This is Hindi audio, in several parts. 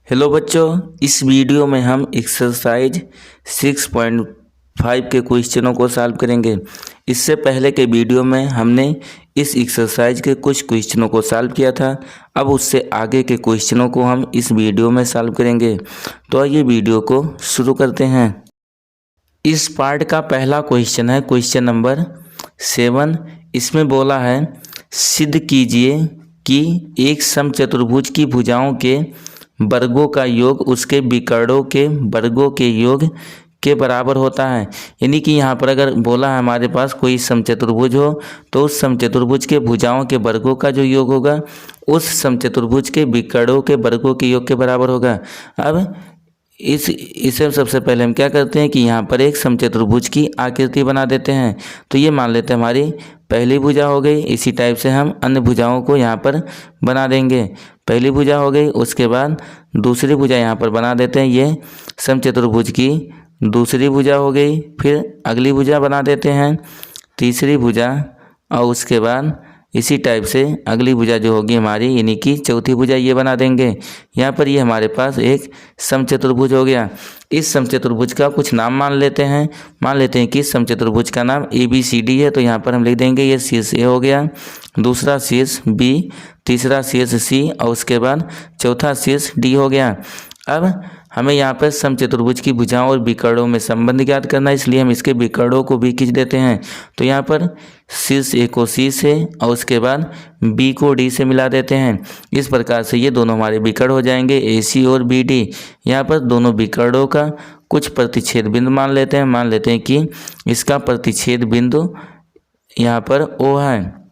हेलो बच्चों, इस वीडियो में हम एक्सरसाइज 6.5 के क्वेश्चनों को सॉल्व करेंगे। इससे पहले के वीडियो में हमने इस एक्सरसाइज के कुछ क्वेश्चनों को सॉल्व किया था। अब उससे आगे के क्वेश्चनों को हम इस वीडियो में सॉल्व करेंगे। तो आइए वीडियो को शुरू करते हैं। इस पार्ट का पहला क्वेश्चन है क्वेश्चन नंबर 7। इसमें बोला है सिद्ध कीजिए कि एक समचतुर्भुज की भुजाओं के वर्गों का योग उसके विकर्णों के वर्गों के योग के बराबर होता है। यानी कि यहाँ पर अगर बोला है हमारे पास कोई समचतुर्भुज हो तो उस समचतुर्भुज के भुजाओं के वर्गों का जो योग होगा उस समचतुर्भुज के विकर्णों के वर्गों के योग के बराबर होगा। अब इसे सबसे पहले हम क्या करते हैं कि यहाँ पर एक समचतुर्भुज की आकृति बना देते हैं। तो ये मान लेते हैं हमारी पहली भुजा हो गई। इसी टाइप से हम अन्य भुजाओं को यहाँ पर बना देंगे। पहली भुजा हो गई, उसके बाद दूसरी भुजा यहाँ पर बना देते हैं। ये समचतुर्भुज की दूसरी भुजा हो गई। फिर अगली भुजा बना देते हैं, तीसरी भुजा, और उसके बाद इसी टाइप से अगली भुजा जो होगी हमारी यानी कि चौथी भुजा ये बना देंगे। यहाँ पर ये हमारे पास एक समचतुर्भुज हो गया। इस समचतुर्भुज का कुछ नाम मान लेते हैं कि समचतुर्भुज का नाम ABCD है। तो यहाँ पर हम लिख देंगे ये शीर्ष A हो गया, दूसरा शीर्ष B, तीसरा शीर्ष C और उसके बाद चौथा शीर्ष D हो गया। अब हमें यहाँ पर समचतुर्भुज की भुजाओं और विकर्णों में संबंध ज्ञात करना है, इसलिए हम इसके विकर्णों को भी खींच देते हैं। तो यहाँ पर शीर्ष A को C से और उसके बाद B को D से मिला देते हैं। इस प्रकार से ये दोनों हमारे विकर्ण हो जाएंगे AC और BD। यहाँ पर दोनों विकर्णों का कुछ प्रतिच्छेद बिंदु मान लेते हैं कि इसका प्रतिच्छेद बिंदु यहाँ पर O है।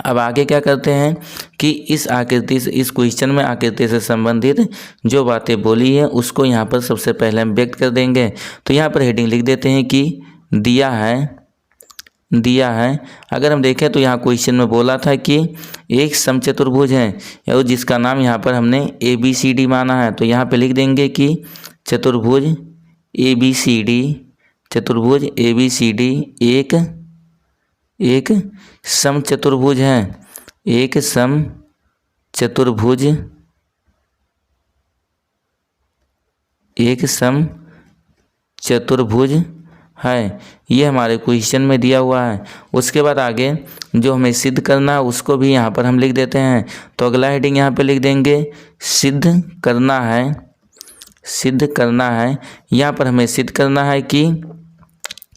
अब आगे क्या करते हैं कि इस आकृति से, इस क्वेश्चन में आकृति से संबंधित जो बातें बोली है उसको यहाँ पर सबसे पहले हम व्यक्त कर देंगे। तो यहाँ पर हेडिंग लिख देते हैं कि दिया है। अगर हम देखें तो यहाँ क्वेश्चन में बोला था कि एक समचतुर्भुज है और जिसका नाम यहाँ पर हमने ABCD माना है। तो यहाँ पे लिख देंगे कि चतुर्भुज ABCD एक समचतुर्भुज है। एक समचतुर्भुज है, ये हमारे क्वेश्चन में दिया हुआ है। उसके बाद आगे जो हमें सिद्ध करना है उसको भी यहाँ पर हम लिख देते हैं। तो अगला हेडिंग यहाँ पे लिख देंगे सिद्ध करना है। यहाँ पर हमें सिद्ध करना है कि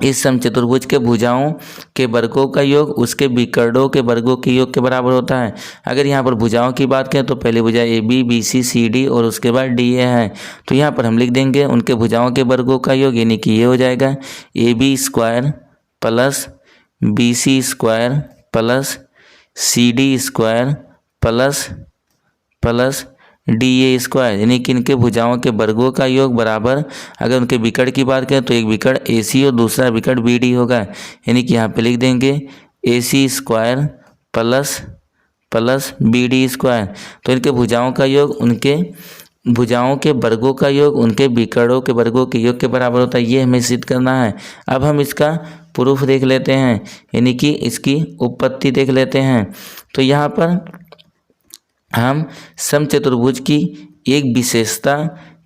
इस समचतुर्भुज के भुजाओं के वर्गों का योग उसके विकर्णों के वर्गों के योग के बराबर होता है। अगर यहाँ पर भुजाओं की बात करें तो पहली भुजा AB, BC, CD और उसके बाद DA है। तो यहाँ पर हम लिख देंगे उनके भुजाओं के वर्गों का योग, यानी कि ये हो जाएगा AB square plus BC square plus CD square plus DA square, यानी कि इनके भुजाओं के वर्गों का योग बराबर, अगर उनके विकर्ण की बात करें तो एक विकर्ण AC और दूसरा विकर्ण BD होगा। यानी कि यहाँ पे लिख देंगे AC square plus BD square. तो इनके भुजाओं का योग उनके भुजाओं के वर्गों का योग उनके विकर्णों के वर्गों के योग के बराबर होता है। ये हमें सिद्ध करना है। अब हम इसका प्रूफ देख लेते हैं, यानी कि इसकी उत्पत्ति देख लेते हैं। तो यहाँ पर हम समचतुर्भुज की एक विशेषता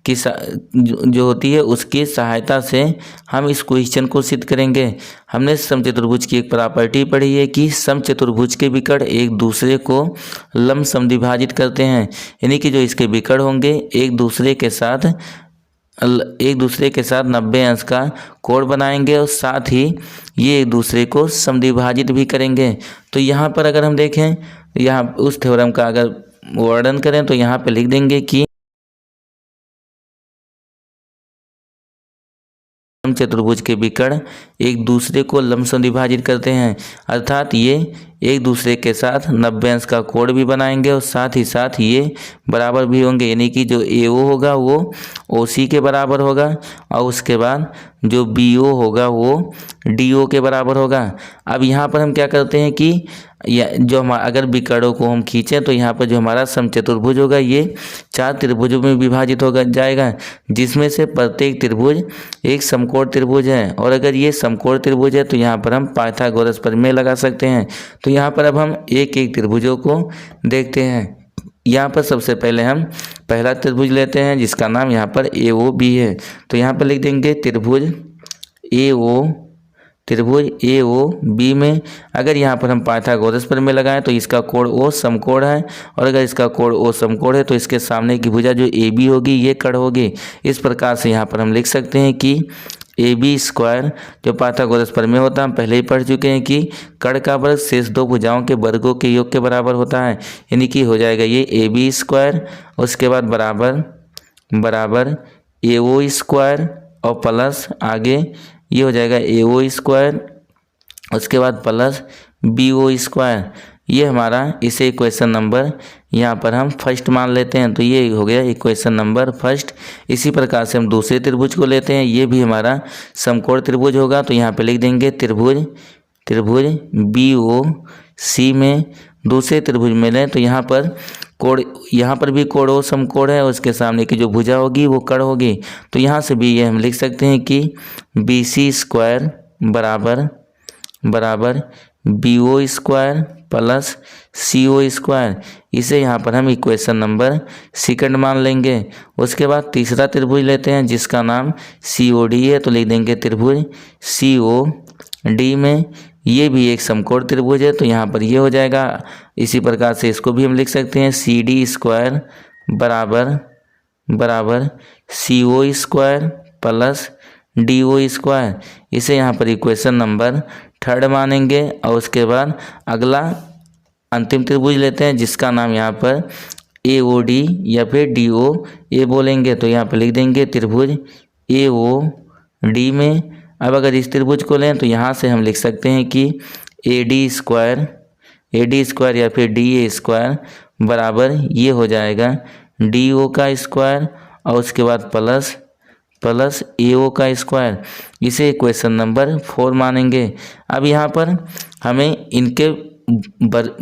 की जो होती है उसकी सहायता से हम इस क्वेश्चन को सिद्ध करेंगे। हमने समचतुर्भुज की एक प्रॉपर्टी पढ़ी है कि समचतुर्भुज के विकर्ण एक दूसरे को लंब समद्विभाजित करते हैं, यानी कि जो इसके विकर्ण होंगे एक दूसरे के साथ 90 अंश का कोण बनाएंगे और साथ ही ये एक दूसरे को समद्विभाजित भी करेंगे। तो यहाँ पर अगर हम देखें, यहाँ उस थ्योरम का अगर वर्णन करें तो यहाँ पे लिख देंगे कि समचतुर्भुज के विकर्ण एक दूसरे को लंब समद्विभाजित करते हैं, अर्थात ये एक दूसरे के साथ 90 अंश का कोण भी बनाएंगे और साथ ही साथ ये बराबर भी होंगे, यानी कि जो AO होगा वो OC के बराबर होगा और उसके बाद जो BO होगा वो DO के बराबर होगा। अब यहाँ पर हम क्या करते हैं कि जो अगर विकर्णों को हम खींचें तो यहाँ पर जो हमारा समचतुर्भुज होगा ये 4 त्रिभुजों में विभाजित होगा जाएगा, जिसमें से प्रत्येक त्रिभुज एक समकोण त्रिभुज है। और अगर ये समकोण त्रिभुज है तो यहाँ पर हम पाइथागोरस प्रमेय लगा सकते हैं। तो यहाँ पर अब हम एक एक त्रिभुजों को देखते हैं। यहाँ पर सबसे पहले हम पहला त्रिभुज लेते हैं जिसका नाम यहाँ पर AOB है। तो यहाँ पर लिख देंगे त्रिभुज AOB में अगर यहाँ पर हम पाइथागोरस प्रमेय लगाएं तो इसका कोण O समकोण है, और अगर इसका कोण O समकोण है तो इसके सामने की भुजा जो AB होगी ये कर्ण होगी। इस प्रकार से यहाँ पर हम लिख सकते हैं कि AB स्क्वायर जो पाइथागोरस प्रमेय होता है हम पहले ही पढ़ चुके हैं कि कर्ण का वर्ग शेष दो भुजाओं के वर्गों के योग के बराबर होता है, यानी कि हो जाएगा ये AB स्क्वायर, उसके बाद बराबर AO स्क्वायर और प्लस आगे ये हो जाएगा AO स्क्वायर, उसके बाद प्लस BO स्क्वायर। ये हमारा इसे इक्वेशन नंबर यहाँ पर हम फर्स्ट मान लेते हैं, तो ये हो गया इक्वेशन नंबर फर्स्ट। इसी प्रकार से हम दूसरे त्रिभुज को लेते हैं, ये भी हमारा समकोण त्रिभुज होगा। तो यहाँ पे लिख देंगे त्रिभुज BOC में दूसरे त्रिभुज में लें तो यहाँ पर भी कोण O समकोण है, उसके सामने की जो भुजा होगी वो कर्ण होगी। तो यहाँ से भी ये हम लिख सकते हैं कि BC स्क्वायर बराबर BO square plus CO square. इसे यहाँ पर हम इक्वेशन नंबर सेकंड मान लेंगे। उसके बाद तीसरा त्रिभुज लेते हैं जिसका नाम COD है, तो लिख देंगे त्रिभुज COD में ये भी एक समकोण त्रिभुज है, तो यहाँ पर ये हो जाएगा। इसी प्रकार से इसको भी हम लिख सकते हैं CD स्क्वायर बराबर CO square plus DO square. इसे यहाँ पर इक्वेशन नंबर थर्ड मानेंगे। और उसके बाद अगला अंतिम त्रिभुज लेते हैं जिसका नाम यहाँ पर AOD या फिर DOA बोलेंगे। तो यहाँ पर लिख देंगे त्रिभुज AOD में अब अगर इस त्रिभुज को लें तो यहाँ से हम लिख सकते हैं कि AD स्क्वायर या फिर DA स्क्वायर बराबर ये हो जाएगा DO का स्क्वायर और उसके बाद प्लस AO का स्क्वायर। इसे इक्वेशन नंबर 4 मानेंगे। अब यहाँ पर हमें इनके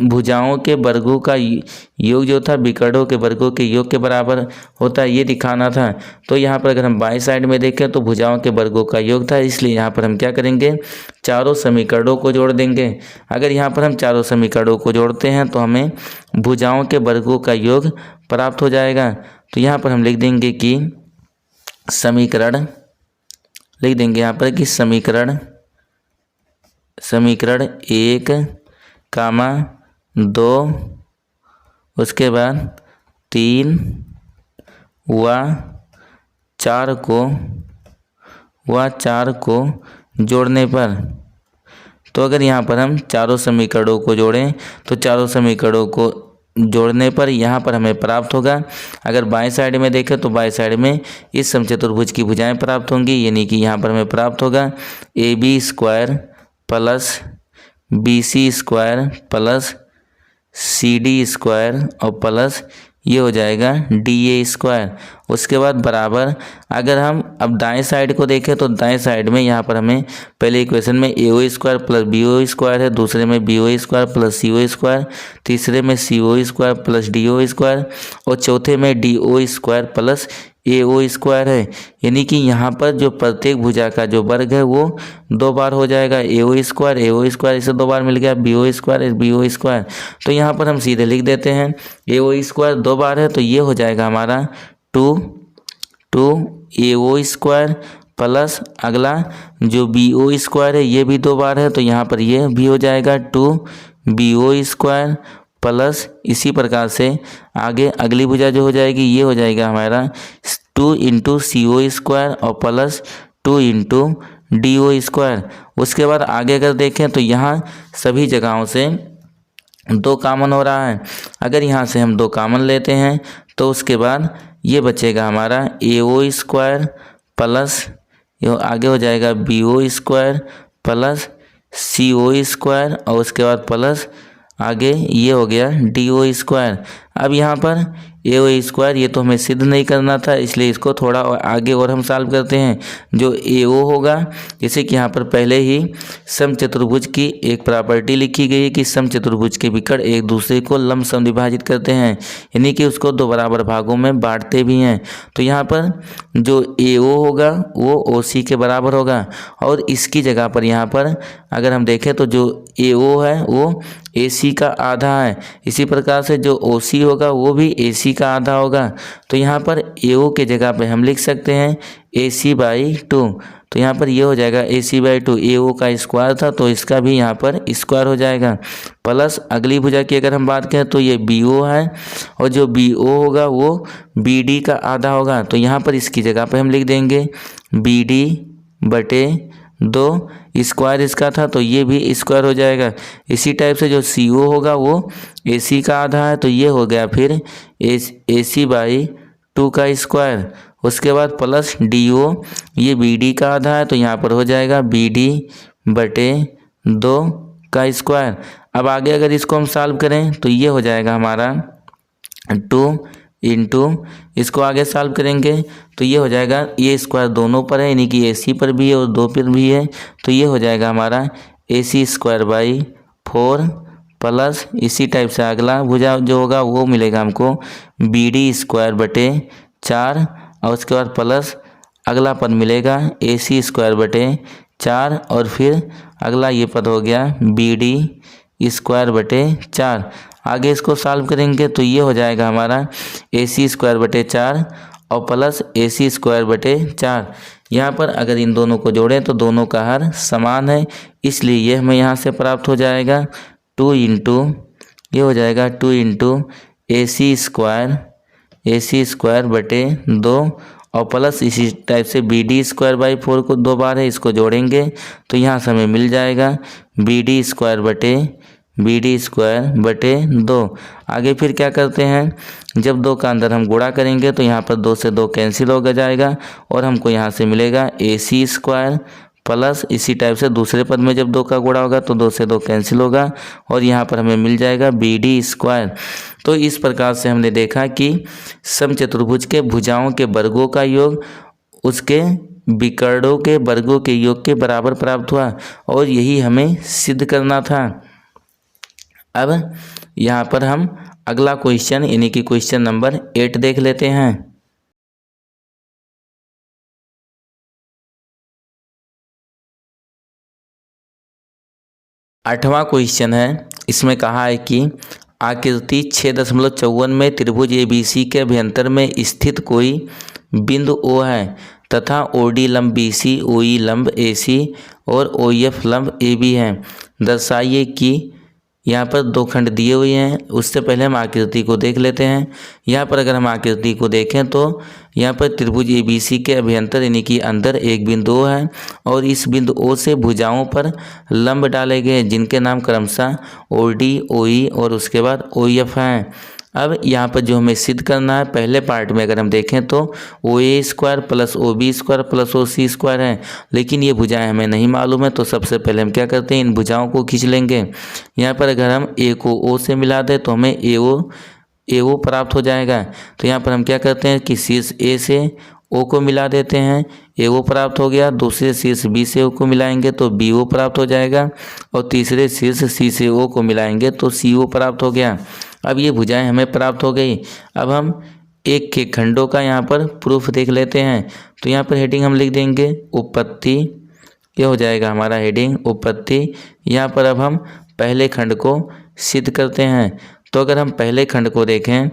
भुजाओं के वर्गों का योग जो था विकर्णों के वर्गों के योग के बराबर होता है, ये दिखाना था। तो यहाँ पर अगर हम बाएं साइड में देखें तो भुजाओं के वर्गों का योग था, इसलिए यहाँ पर हम क्या करेंगे चारों समीकरणों को जोड़ देंगे। अगर यहाँ पर हम चारों समीकरणों को जोड़ते हैं तो हमें भुजाओं के वर्गों का योग प्राप्त हो जाएगा। तो यहाँ पर हम लिख देंगे कि समीकरण समीकरण 1, 2 उसके बाद 3 व 4 को जोड़ने पर, तो अगर यहाँ पर हम चारों समीकरणों को जोड़ें तो चारों समीकरणों को जोड़ने पर यहाँ पर हमें प्राप्त होगा। अगर बाएं साइड में देखें तो बाएं साइड में इस समचतुर्भुज की भुजाएं प्राप्त होंगी, यानी कि यहाँ पर हमें प्राप्त होगा AB square plus BC square plus CD square और प्लस ये हो जाएगा DA स्क्वायर। उसके बाद बराबर अगर हम अब दाएं साइड को देखें तो दाएं साइड में यहाँ पर हमें पहले इक्वेशन में AO square plus BO square है, दूसरे में BO square plus CO square, तीसरे में CO square plus DO square और चौथे में DO square plus AO square है। यानी कि यहाँ पर जो प्रत्येक भुजा का जो वर्ग है वो 2 बार हो जाएगा। AO स्क्वायर इसे 2 बार मिल गया, BO स्क्वायर। तो यहाँ पर हम सीधे लिख देते हैं AO स्क्वायर 2 बार है तो ये हो जाएगा हमारा 2 AO स्क्वायर प्लस अगला जो BO स्क्वायर है ये भी 2 बार है तो यहाँ पर ये भी हो जाएगा 2 BO स्क्वायर प्लस इसी प्रकार से आगे अगली भुजा जो हो जाएगी ये हो जाएगा हमारा 2 इंटू CO स्क्वायर और प्लस 2 इंटू DO स्क्वायर। उसके बाद आगे अगर देखें तो यहाँ सभी जगहों से 2 कॉमन हो रहा है। अगर यहाँ से हम 2 कॉमन लेते हैं तो उसके बाद ये बचेगा हमारा AO स्क्वायर प्लस आगे हो जाएगा BO square plus CO square और उसके बाद प्लस आगे ये हो गया DO स्क्वायर। अब यहाँ पर AO स्क्वायर ये तो हमें सिद्ध नहीं करना था, इसलिए इसको थोड़ा आगे और हम सॉल्व करते हैं। जो AO होगा जैसे कि यहाँ पर पहले ही समचतुर्भुज की एक प्रॉपर्टी लिखी गई है कि समचतुर्भुज के विकर्ण एक दूसरे को लंबसम विभाजित करते हैं, यानी कि उसको 2 बराबर भागों में बांटते भी हैं। तो यहाँ पर जो AO होगा वो OC के बराबर होगा और इसकी जगह पर यहाँ पर अगर हम देखें तो जो AO है वो AC का आधा है। इसी प्रकार से जो OC होगा वो भी AC का आधा होगा। तो यहाँ पर AO के जगह पे हम लिख सकते हैं AC/2। तो यहाँ पर ये हो जाएगा AC/2। AO का स्क्वायर था तो इसका भी यहाँ पर स्क्वायर हो जाएगा। प्लस अगली भुजा की अगर हम बात करें तो ये BO है और जो BO होगा वो BD का आधा होगा। तो यहाँ पर इसकी जगह पे हम लिख देंगे BD/2। स्क्वायर इसका था तो ये भी स्क्वायर हो जाएगा। इसी टाइप से जो CO होगा वो AC का आधा है तो ये हो गया फिर AC/2 का स्क्वायर। उसके बाद प्लस DO, ये BD का आधा है तो यहाँ पर हो जाएगा BD/2 का स्क्वायर। अब आगे अगर इसको हम सॉल्व करें तो ये हो जाएगा हमारा 2 इंटू, इसको आगे सॉल्व करेंगे तो ये हो जाएगा, ये स्क्वायर दोनों पर है यानी कि AC पर भी है और 2 पर भी है। तो ये हो जाएगा हमारा AC²/4 प्लस इसी टाइप से अगला भुजा जो होगा वो मिलेगा हमको BD²/4 और उसके बाद प्लस अगला पद मिलेगा AC²/4 और फिर अगला ये पद हो गया BD²/4। आगे इसको सॉल्व करेंगे तो ये हो जाएगा हमारा AC²/4 और प्लस AC²/4। यहाँ पर अगर इन दोनों को जोड़ें तो दोनों का हर समान है, इसलिए ये हमें यहाँ से प्राप्त हो जाएगा 2 इंटू, ये हो जाएगा 2 इंटू AC²/2 और प्लस इसी टाइप से BD²/4 को 2 बार है, इसको जोड़ेंगे तो यहाँ से हमें मिल जाएगा BD²/2। आगे फिर क्या करते हैं, जब 2 का अंदर हम गुणा करेंगे तो यहाँ पर 2 से 2 कैंसिल हो जाएगा और हमको यहाँ से मिलेगा AC² प्लस इसी टाइप से दूसरे पद में जब 2 का गुणा होगा तो 2 से 2 कैंसिल होगा और यहाँ पर हमें मिल जाएगा BD²। तो इस प्रकार से हमने देखा कि समचतुर्भुज के भुजाओं के वर्गों का योग उसके विकर्णों के वर्गों के योग के बराबर प्राप्त हुआ और यही हमें सिद्ध करना था। अब यहाँ पर हम अगला क्वेश्चन यानी कि क्वेश्चन नंबर 8 देख लेते हैं। 8वां क्वेश्चन है, इसमें कहा है कि आकृति 6.54 में त्रिभुज ABC के अभ्यंतर में स्थित कोई बिंदु O है तथा OD लंब BC, OE लंब AC और OF लंब AB है। दर्शाइए कि यहाँ पर 2 खंड दिए हुए हैं। उससे पहले हम आकृति को देख लेते हैं। यहाँ पर अगर हम आकृति को देखें तो यहाँ पर त्रिभुज ABC के अभ्यंतर यानी कि अंदर एक बिंदु O है और इस बिंदु O से भुजाओं पर लंब डाले गए जिनके नाम क्रमशः OD, OE और उसके बाद OF हैं। अब यहाँ पर जो हमें सिद्ध करना है, पहले पार्ट में अगर हम देखें तो OA² plus OB² plus OC² है, लेकिन ये भुजाएं हमें नहीं मालूम है। तो सबसे पहले हम क्या करते हैं, इन भुजाओं को खींच लेंगे। यहाँ पर अगर हम A को O से मिला दें तो हमें AO प्राप्त हो जाएगा। तो यहाँ पर हम क्या करते हैं कि शीर्ष A से O को मिला देते हैं, AO प्राप्त हो गया। दूसरे शीर्ष B से O को मिलाएंगे तो BO प्राप्त हो जाएगा और तीसरे शीर्ष C से O को मिलाएंगे तो CO प्राप्त हो गया। अब ये भुजाएं हमें प्राप्त हो गई। अब हम एक के खंडों का यहाँ पर प्रूफ देख लेते हैं। तो यहाँ पर हेडिंग हम लिख देंगे उपपत्ति, ये हो जाएगा हमारा हेडिंग उपपत्ति। यहाँ पर अब हम पहले खंड को सिद्ध करते हैं। तो अगर हम पहले खंड को देखें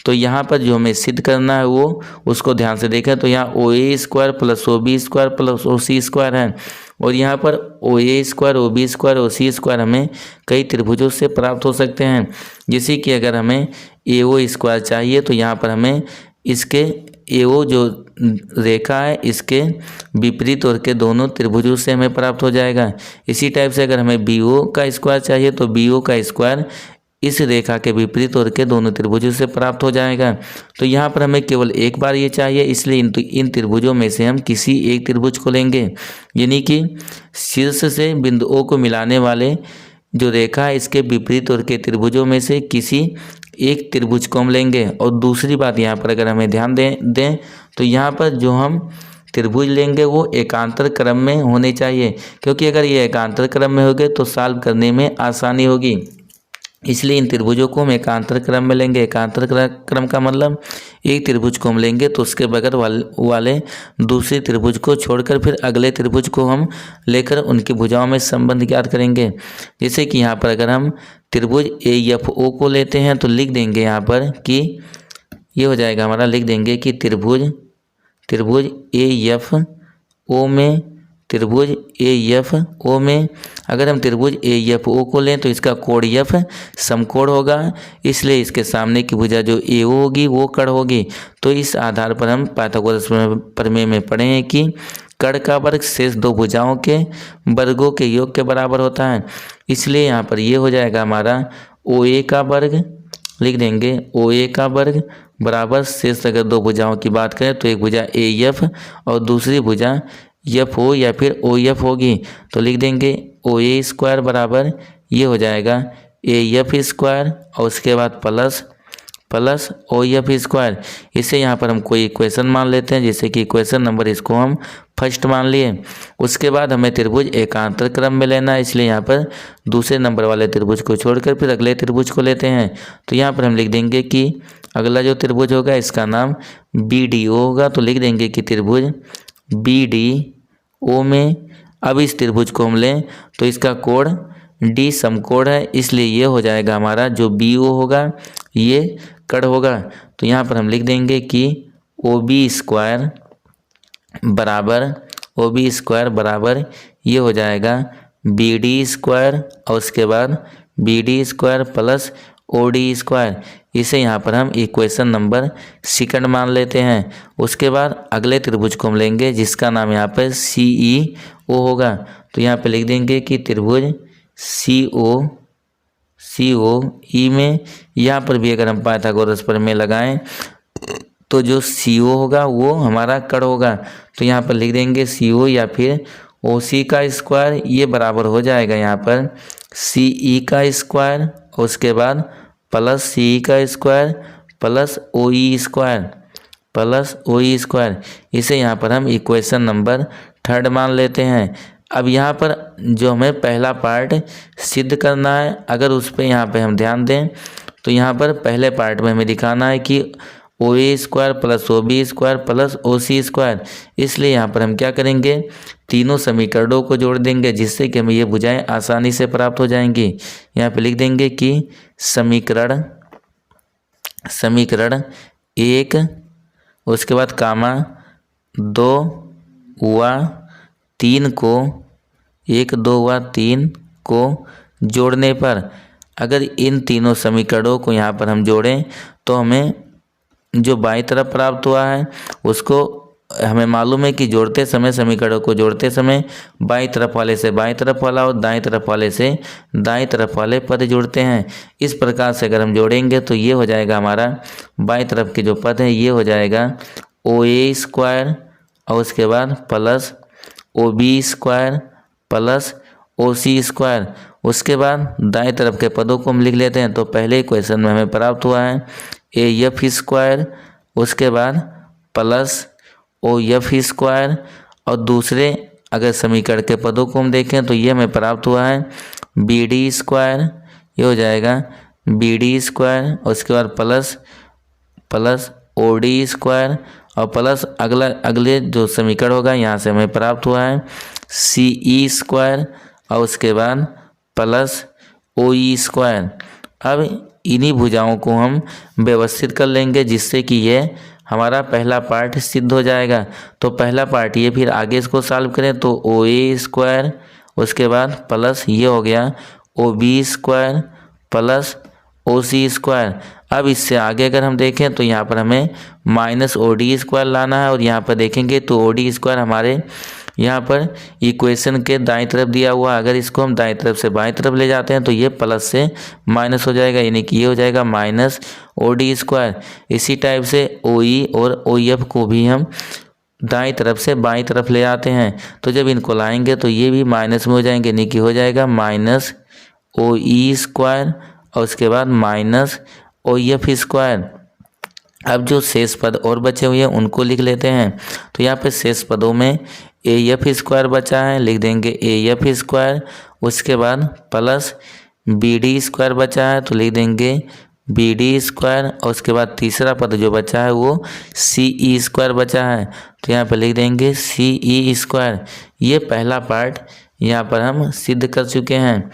तो यहाँ पर जो हमें सिद्ध करना है वो उसको ध्यान से देखें तो यहाँ OA² plus OB² plus OC² है और यहाँ पर OA², OB² OC² हमें कई त्रिभुजों से प्राप्त हो सकते हैं। जैसे कि अगर हमें AO² चाहिए तो यहाँ पर हमें इसके AO जो रेखा है इसके विपरीत और के दोनों त्रिभुजों से हमें प्राप्त हो जाएगा। इसी टाइप से अगर हमें BO का स्क्वायर चाहिए तो BO का स्क्वायर इस रेखा के विपरीत और के दोनों त्रिभुजों से प्राप्त हो जाएगा। तो यहाँ पर हमें केवल एक बार ये चाहिए, इसलिए इन त्रिभुजों में से हम किसी एक त्रिभुज को लेंगे, यानी कि शीर्ष से बिंदु O को मिलाने वाले जो रेखा है इसके विपरीत और के त्रिभुजों में से किसी एक त्रिभुज को हम लेंगे। और दूसरी बात यहाँ पर अगर हमें ध्यान दें तो यहाँ पर जो हम त्रिभुज लेंगे वो एकांतर क्रम में होने चाहिए, क्योंकि अगर ये एकांतर क्रम में होंगे तो सॉल्व करने में आसानी होगी। इसलिए इन त्रिभुजों को हम एकांतर क्रम में लेंगे। एकांतर क्रम का मतलब एक त्रिभुज को हम लेंगे तो उसके बगल वाले दूसरे त्रिभुज को छोड़कर फिर अगले त्रिभुज को हम लेकर उनकी भुजाओं में संबंध ज्ञात करेंगे। जैसे कि यहाँ पर अगर हम त्रिभुज AFO को लेते हैं तो लिख देंगे यहाँ पर कि ये हो जाएगा हमारा, लिख देंगे कि त्रिभुज AFO में अगर हम त्रिभुज AFO को लें तो इसका कोण F समकोण होगा, इसलिए इसके सामने की भुजा जो AO होगी वो कड़ होगी। तो इस आधार पर हम पाइथागोरस प्रमेय में पढ़े हैं कि कड़ का वर्ग शेष दो भुजाओं के वर्गों के योग के बराबर होता है। इसलिए यहाँ पर ये हो जाएगा हमारा OA का वर्ग, लिख देंगे OA का वर्ग बराबर शेष, अगर दो भुजाओं की बात करें तो एक भुजा AF और दूसरी भुजा FO या फिर OF होगी, तो लिख देंगे OA स्क्वायर बराबर ये हो जाएगा AF स्क्वायर और उसके बाद प्लस OF स्क्वायर। इसे यहाँ पर हम कोई इक्वेशन मान लेते हैं, जैसे कि इक्वेशन नंबर इसको हम फर्स्ट मान लिए। उसके बाद हमें त्रिभुज एकांतर क्रम में लेना है, इसलिए यहाँ पर दूसरे नंबर वाले त्रिभुज को छोड़कर फिर अगले त्रिभुज को लेते हैं। तो यहाँ पर हम लिख देंगे कि अगला जो त्रिभुज होगा इसका नाम BDO होगा, तो लिख देंगे कि त्रिभुज BDO में अब इस त्रिभुज को हम लें तो इसका कोण D समकोण है, इसलिए ये हो जाएगा हमारा जो BO होगा ये कड़ होगा। तो यहाँ पर हम लिख देंगे कि OB स्क्वायर बराबर ये हो जाएगा BD स्क्वायर और उसके बाद BD square plus OD square. इसे यहाँ पर हम इक्वेशन नंबर सेकंड मान लेते हैं। उसके बाद अगले त्रिभुज को हम लेंगे जिसका नाम यहाँ पर CEO होगा, तो यहाँ पे लिख देंगे कि त्रिभुज COE में यहाँ पर भी अगर हम पाइथागोरस प्रमेय लगाएं तो जो CO होगा वो हमारा कड़ होगा, तो यहाँ पर लिख देंगे CO या फिर OC का स्क्वायर, ये बराबर हो जाएगा यहाँ पर CE का स्क्वायर और उसके बाद प्लस CE का स्क्वायर प्लस OE स्क्वायर। इसे यहाँ पर हम इक्वेशन नंबर थर्ड मान लेते हैं। अब यहाँ पर जो हमें पहला पार्ट सिद्ध करना है, अगर उस पर यहाँ पे हम ध्यान दें तो यहाँ पर पहले पार्ट में हमें दिखाना है कि OA square plus OB square plus OC square. इसलिए यहाँ पर हम क्या करेंगे, तीनों समीकरणों को जोड़ देंगे जिससे कि हमें ये भुजाएं आसानी से प्राप्त हो जाएंगी। यहाँ पे लिख देंगे कि समीकरण 1 उसके बाद कामा 2 व 3 को 1 2 व 3 को जोड़ने पर अगर इन तीनों समीकरणों को यहाँ पर हम जोड़ें तो हमें जो बाईं तरफ प्राप्त हुआ है उसको हमें मालूम है कि जोड़ते समय समीकरणों को जोड़ते समय बाईं तरफ वाले से बाईं तरफ वाला और दाईं तरफ वाले से दाईं तरफ वाले पद जोड़ते हैं। इस प्रकार से अगर हम जोड़ेंगे तो ये हो जाएगा हमारा बाईं तरफ के जो पद है ये हो जाएगा OA स्क्वायर और उसके बाद plus OB square plus OC square. उसके बाद दाएं तरफ के पदों को हम लिख लेते हैं। तो पहले इक्वेशन में हमें प्राप्त हुआ है AF स्क्वायर उसके बाद प्लस OF स्क्वायर और दूसरे अगर समीकरण के पदों को हम देखें तो ये हमें प्राप्त हुआ है BD स्क्वायर, ये हो जाएगा BD स्क्वायर और उसके बाद प्लस OD स्क्वायर और प्लस अगले जो समीकरण होगा यहाँ से हमें प्राप्त हुआ है CE स्क्वायर और उसके बाद प्लस OE स्क्वायर। अब इन्हीं भुजाओं को हम व्यवस्थित कर लेंगे जिससे कि ये हमारा पहला पार्ट सिद्ध हो जाएगा। तो पहला पार्ट ये, फिर आगे इसको सॉल्व करें तो OA स्क्वायर उसके बाद प्लस ये हो गया OB square plus OC square. अब इससे आगे अगर हम देखें तो यहाँ पर हमें माइनस OD स्क्वायर लाना है और यहाँ पर देखेंगे तो OD स्क्वायर हमारे यहाँ पर इक्वेशन के दाईं तरफ दिया हुआ, अगर इसको हम दाईं तरफ से बाईं तरफ ले जाते हैं तो ये प्लस से माइनस हो जाएगा, यानी कि ये हो जाएगा माइनस OD स्क्वायर। इसी टाइप से OE और OF को भी हम दाईं तरफ से बाईं तरफ ले आते हैं, तो जब इनको लाएंगे तो ये भी माइनस में हो जाएंगे, यानी कि हो जाएगा माइनस OE स्क्वायर और उसके बाद माइनस OF स्क्वायर। अब जो शेष पद और बचे हुए हैं उनको लिख लेते हैं। तो यहाँ पे शेष पदों में AF स्क्वायर बचा है, लिख देंगे AF स्क्वायर उसके बाद प्लस बी डी स्क्वायर बचा है तो लिख देंगे बी डी स्क्वायर, और उसके बाद तीसरा पद जो बचा है वो सी ई स्क्वायर बचा है तो यहाँ पर लिख देंगे सी ई स्क्वायर। ये पहला पार्ट यहाँ पर हम सिद्ध कर चुके हैं,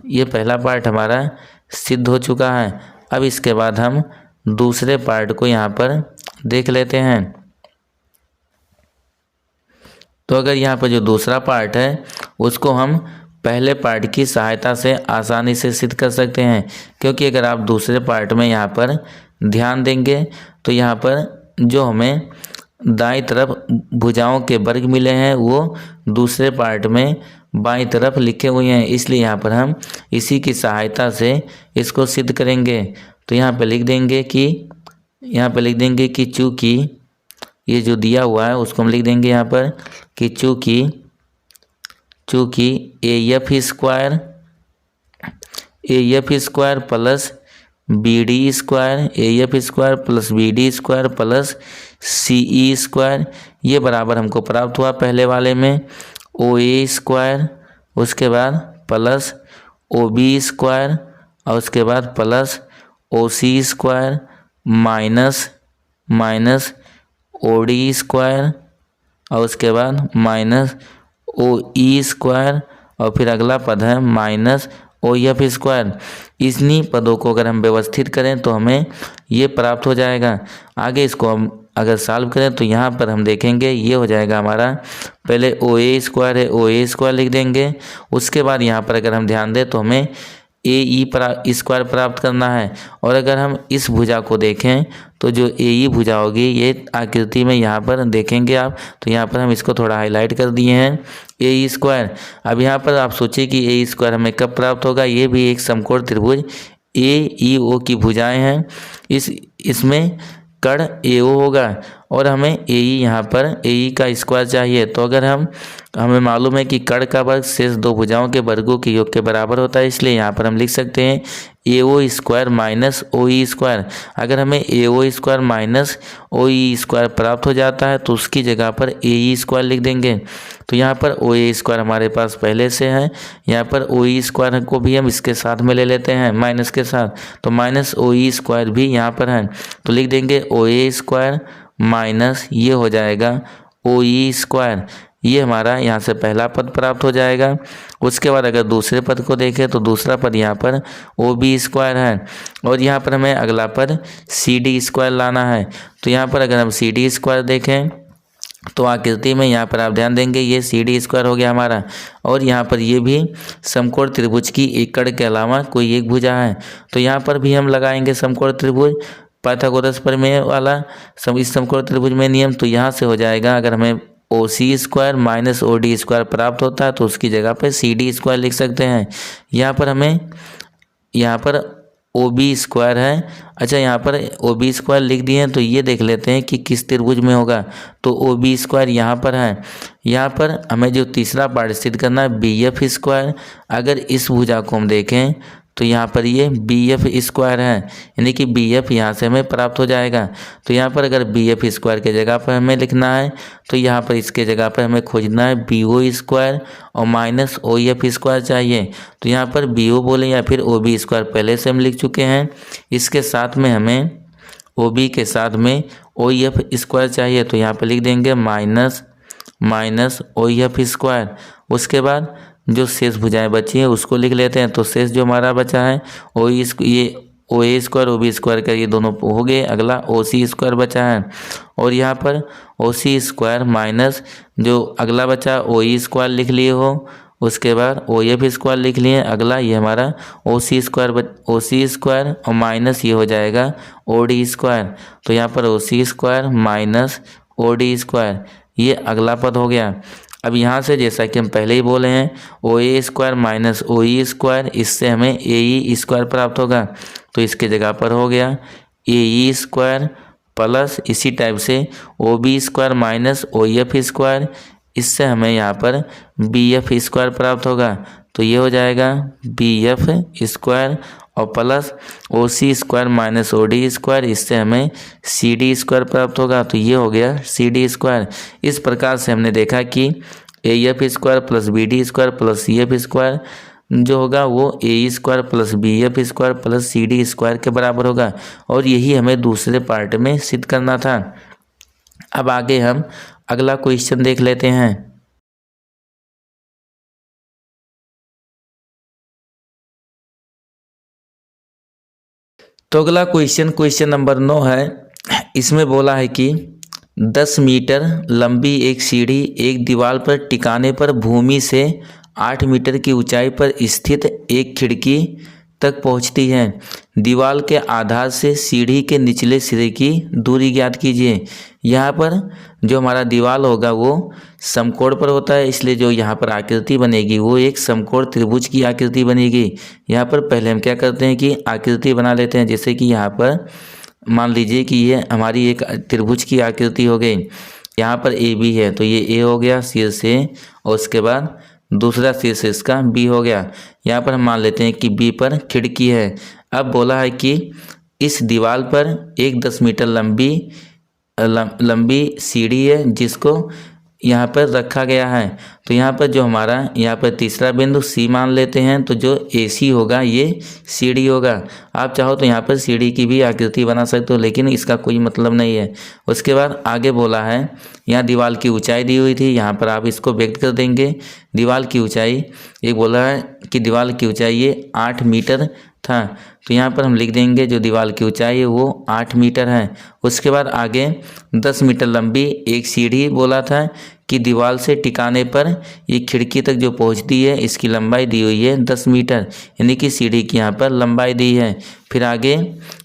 ये पहला पार्ट हमारा सिद्ध हो चुका है। अब इसके बाद हम दूसरे पार्ट को यहाँ पर देख लेते हैं। तो अगर यहाँ पर जो दूसरा पार्ट है उसको हम पहले पार्ट की सहायता से आसानी से सिद्ध कर सकते हैं, क्योंकि अगर आप दूसरे पार्ट में यहाँ पर ध्यान देंगे तो यहाँ पर जो हमें दाईं तरफ भुजाओं के वर्ग मिले हैं वो दूसरे पार्ट में बाईं तरफ लिखे हुए हैं, इसलिए यहाँ पर हम इसी की सहायता से इसको सिद्ध करेंगे। तो यहाँ पर लिख देंगे कि चूँकि ये जो दिया हुआ है उसको हम लिख देंगे यहाँ पर कि चूँकि A F square plus B D square plus B D square plus C E square ये बराबर हमको प्राप्त हुआ पहले वाले में ओ ए स्क्वायर, उसके बाद प्लस ओ बी स्क्वायर, और उसके बाद plus O C square minus O D square, और उसके बाद माइनस ओ ई स्क्वायर, और फिर अगला पद है माइनस ओ एफ स्क्वायर। इन्हीं पदों को अगर हम व्यवस्थित करें तो हमें ये प्राप्त हो जाएगा। आगे इसको हम अगर सॉल्व करें तो यहाँ पर हम देखेंगे ये हो जाएगा हमारा, पहले ओ ए स्क्वायर है, ओ ए स्क्वायर लिख देंगे। उसके बाद यहाँ पर अगर हम ध्यान दें तो हमें ए ई स्क्वायर प्राप्त करना है, और अगर हम इस भुजा को देखें तो जो ए ई भुजा होगी ये आकृति में यहाँ पर देखेंगे आप, तो यहाँ पर हम इसको थोड़ा हाईलाइट कर दिए हैं ए ई स्क्वायर। अब यहाँ पर आप सोचिए कि ए ई स्क्वायर हमें कब प्राप्त होगा, ये भी एक समकोण त्रिभुज ए ई ओ की भुजाएं हैं, इसमें कर्ण ए ओ होगा, और हमें ए ई यहाँ पर ए ई का स्क्वायर चाहिए। तो अगर हमें मालूम है कि कर्ण का वर्ग शेष दो भुजाओं के वर्गों के योग के बराबर होता है, इसलिए यहाँ पर हम लिख सकते हैं ए ओ स्क्वायर माइनस ओ ई स्क्वायर। अगर हमें ए ओ स्क्वायर माइनस ओ ई स्क्वायर प्राप्त हो जाता है तो उसकी जगह पर ए ई स्क्वायर लिख देंगे। तो यहाँ पर ओ ए स्क्वायर हमारे पास पहले से है, यहाँ पर ओ ई स्क्वायर को भी हम इसके साथ में ले लेते हैं माइनस के साथ, तो माइनस ओ ई स्क्वायर भी यहाँ पर है, तो लिख देंगे ओ ए स्क्वायर माइनस ये हो जाएगा ओ ई स्क्वायर। ये हमारा यहाँ से पहला पद प्राप्त हो जाएगा। उसके बाद अगर दूसरे पद को देखें तो दूसरा पद यहाँ पर ओ बी स्क्वायर है, और यहाँ पर हमें अगला पद सी डी स्क्वायर लाना है। तो यहाँ पर अगर हम सी डी स्क्वायर देखें तो आकृति में यहाँ पर आप ध्यान देंगे ये सी डी स्क्वायर हो गया हमारा, और यहाँ पर ये भी समकोण त्रिभुज की एक कर्ण के अलावा कोई एक भुजा है। तो यहाँ पर भी हम लगाएंगे समकोण त्रिभुज पाइथागोरस प्रमेय वाला इस समकोण त्रिभुज में नियम। तो यहाँ से हो जाएगा, अगर हमें O C square minus O D square प्राप्त होता है तो उसकी जगह पर सी डी स्क्वायर लिख सकते हैं। यहाँ पर ओ बी स्क्वायर है, अच्छा यहाँ पर ओ बी स्क्वायर लिख दिए हैं, तो ये देख लेते हैं कि किस त्रिभुज में होगा। तो ओ बी स्क्वायर यहाँ पर है, यहाँ पर हमें जो तीसरा पार्ट सिद्ध करना है बी एफ स्क्वायर। अगर इस भुजा को हम देखें तो यहाँ पर ये बी एफ स्क्वायर है, यानी कि बी एफ यहाँ से हमें प्राप्त हो जाएगा। तो यहाँ पर अगर बी एफ स्क्वायर के जगह पर हमें लिखना है तो यहाँ पर इसके जगह पर हमें खोजना है बी ओ स्क्वायर और माइनस ओ एफ स्क्वायर चाहिए। तो यहाँ पर बी ओ बोले या फिर ओ बी स्क्वायर पहले से हम लिख चुके हैं, इसके साथ में हमें ओ बी के साथ में ओ एफ स्क्वायर चाहिए। तो यहाँ पर लिख देंगे माइनस ओ एफ स्क्वायर। उसके बाद जो शेष भुजाएं बची हैं उसको लिख लेते हैं। तो शेष जो हमारा बचा है ये ओ ए स्क्वायर ओ बी स्क्वायर का ये दोनों हो गए। अगला ओ सी स्क्वायर बचा है, और यहाँ पर ओ सी स्क्वायर माइनस जो अगला बचा ओ ई स्क्वायर लिख लिए हो, उसके बाद ओ एफ स्क्वायर लिख लिए। अगला ये हमारा ओ सी स्क्वायर और माइनस ये हो जाएगा ओ डी स्क्वायर। तो यहाँ पर O C square minus O D square ये अगला पद हो गया। अब यहाँ से जैसा कि हम पहले ही बोले हैं ओ ए स्क्वायर माइनस ओ ई स्क्वायर, इससे हमें ए ई स्क्वायर प्राप्त होगा। तो इसके जगह पर हो गया ए ई स्क्वायर प्लस इसी टाइप से O B square minus O F square, इससे हमें यहाँ पर बी एफ स्क्वायर प्राप्त होगा। तो ये हो जाएगा बी एफ स्क्वायर और plus O C square minus O D square, इससे हमें सी डी स्क्वायर प्राप्त होगा। तो ये हो गया सी डी स्क्वायर। इस प्रकार से हमने देखा कि A F square plus B D square plus C F square जो होगा वो A square plus B F square plus C D square के बराबर होगा। और यही हमें दूसरे पार्ट में सिद्ध करना था। अब आगे हम अगला क्वेश्चन देख लेते हैं। तो अगला क्वेश्चन नंबर 9 है। इसमें बोला है कि 10 मीटर लंबी एक सीढ़ी एक दीवार पर टिकाने पर भूमि से 8 मीटर की ऊंचाई पर स्थित एक खिड़की तक पहुंचती है। दीवार के आधार से सीढ़ी के निचले सिरे की दूरी ज्ञात कीजिए। यहाँ पर जो हमारा दीवार होगा वो समकोण पर होता है, इसलिए जो यहाँ पर आकृति बनेगी वो एक समकोण त्रिभुज की आकृति बनेगी। यहाँ पर पहले हम क्या करते हैं कि आकृति बना लेते हैं। जैसे कि यहाँ पर मान लीजिए कि ये हमारी एक त्रिभुज की आकृति हो गई। यहाँ पर ए बी है तो ये ए हो गया शीर्ष ए, और उसके बाद दूसरा शीर्ष इसका बी हो गया। यहाँ पर हम मान लेते हैं कि बी पर खिड़की है। अब बोला है कि इस दीवार पर एक 10 मीटर लंबी सीढ़ी है जिसको यहाँ पर रखा गया है। तो यहाँ पर जो हमारा यहाँ पर तीसरा बिंदु सी मान लेते हैं, तो जो ए सी होगा ये सीढ़ी होगा। आप चाहो तो यहाँ पर सीढ़ी की भी आकृति बना सकते हो, लेकिन इसका कोई मतलब नहीं है। उसके बाद आगे बोला है यहाँ दीवार की ऊंचाई दी हुई थी, यहाँ पर आप इसको व्यक्त कर देंगे। दीवार की ऊंचाई एक बोला है कि दीवार की ऊंचाई ये 8 मीटर था, तो यहाँ पर हम लिख देंगे जो दीवार की ऊंचाई है वो 8 मीटर है। उसके बाद आगे 10 मीटर लंबी एक सीढ़ी बोला था कि दीवार से टिकाने पर ये खिड़की तक जो पहुंचती है इसकी लंबाई दी हुई है 10 मीटर, यानी कि सीढ़ी की यहाँ पर लंबाई दी है। फिर आगे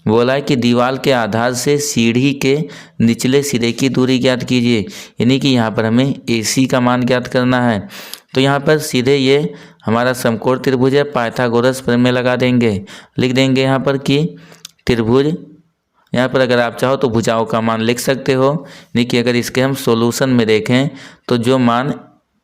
बोला है कि दीवार के आधार से सीढ़ी के निचले सिरे की दूरी ज्ञात कीजिए, यानी कि यहाँ पर हमें AC का मान ज्ञात करना है। तो यहाँ पर सीधे ये हमारा समकोण त्रिभुज है, पाइथागोरस प्रमेय लगा देंगे। लिख देंगे यहाँ पर कि त्रिभुज, यहाँ पर अगर आप चाहो तो भुजाओं का मान लिख सकते हो। देखिए अगर इसके हम सॉल्यूशन में देखें तो जो मान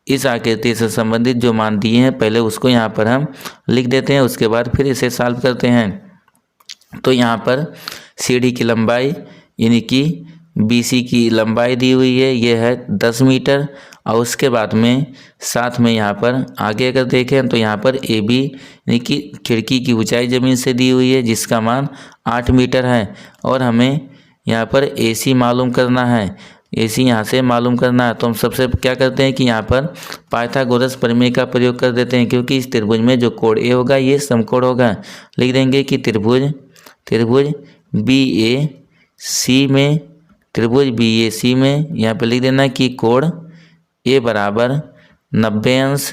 इस आकृति से संबंधित जो मान दिए हैं पहले उसको यहाँ पर हम लिख देते हैं, उसके बाद फिर इसे सॉल्व करते हैं। तो यहाँ पर सीढ़ी की लंबाई यानी कि BC की लंबाई दी हुई है, ये है 10 मीटर। और उसके बाद में साथ में यहाँ पर आगे अगर देखें तो यहाँ पर AB यानी कि खिड़की की ऊंचाई ज़मीन से दी हुई है जिसका मान 8 मीटर है। और हमें यहाँ पर AC मालूम करना है, AC यहाँ से मालूम करना है। तो हम सबसे क्या करते हैं कि यहाँ पर पाइथागोरस प्रमेय का प्रयोग कर देते हैं, क्योंकि इस त्रिभुज में जो कोण A होगा ये समकोण होगा। लिख देंगे कि त्रिभुज BAC में यहाँ पर लिख देना कि कोण A बराबर 90 अंश,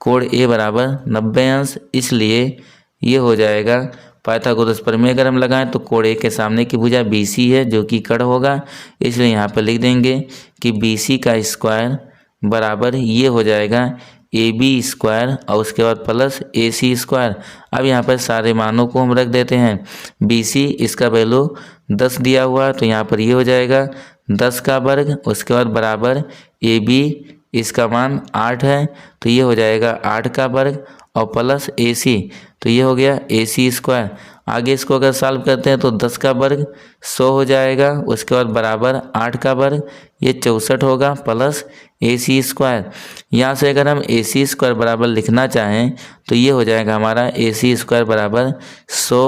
कोण A बराबर 90 अंश। इसलिए ये हो जाएगा पाइथागोरस प्रमेय अगर हम लगाएं तो कोण A के सामने की भुजा BC है जो कि कर्ण होगा, इसलिए यहाँ पर लिख देंगे कि BC का स्क्वायर बराबर ये हो जाएगा AB स्क्वायर और उसके बाद प्लस AC स्क्वायर। अब यहाँ पर सारे मानों को हम रख देते हैं। BC इसका वैल्यू 10 दिया हुआ है तो यहाँ पर ये हो जाएगा 10 का वर्ग, उसके बाद बराबर AB इसका मान 8 है तो ये हो जाएगा 8 का वर्ग और प्लस AC, तो ये हो गया AC स्क्वायर। आगे इसको अगर सॉल्व करते हैं तो 10 का वर्ग 100 हो जाएगा, उसके बाद बराबर 8 का वर्ग ये 64 होगा प्लस AC स्क्वायर। यहाँ से अगर हम AC स्क्वायर बराबर लिखना चाहें तो ये हो जाएगा हमारा AC स्क्वायर बराबर 100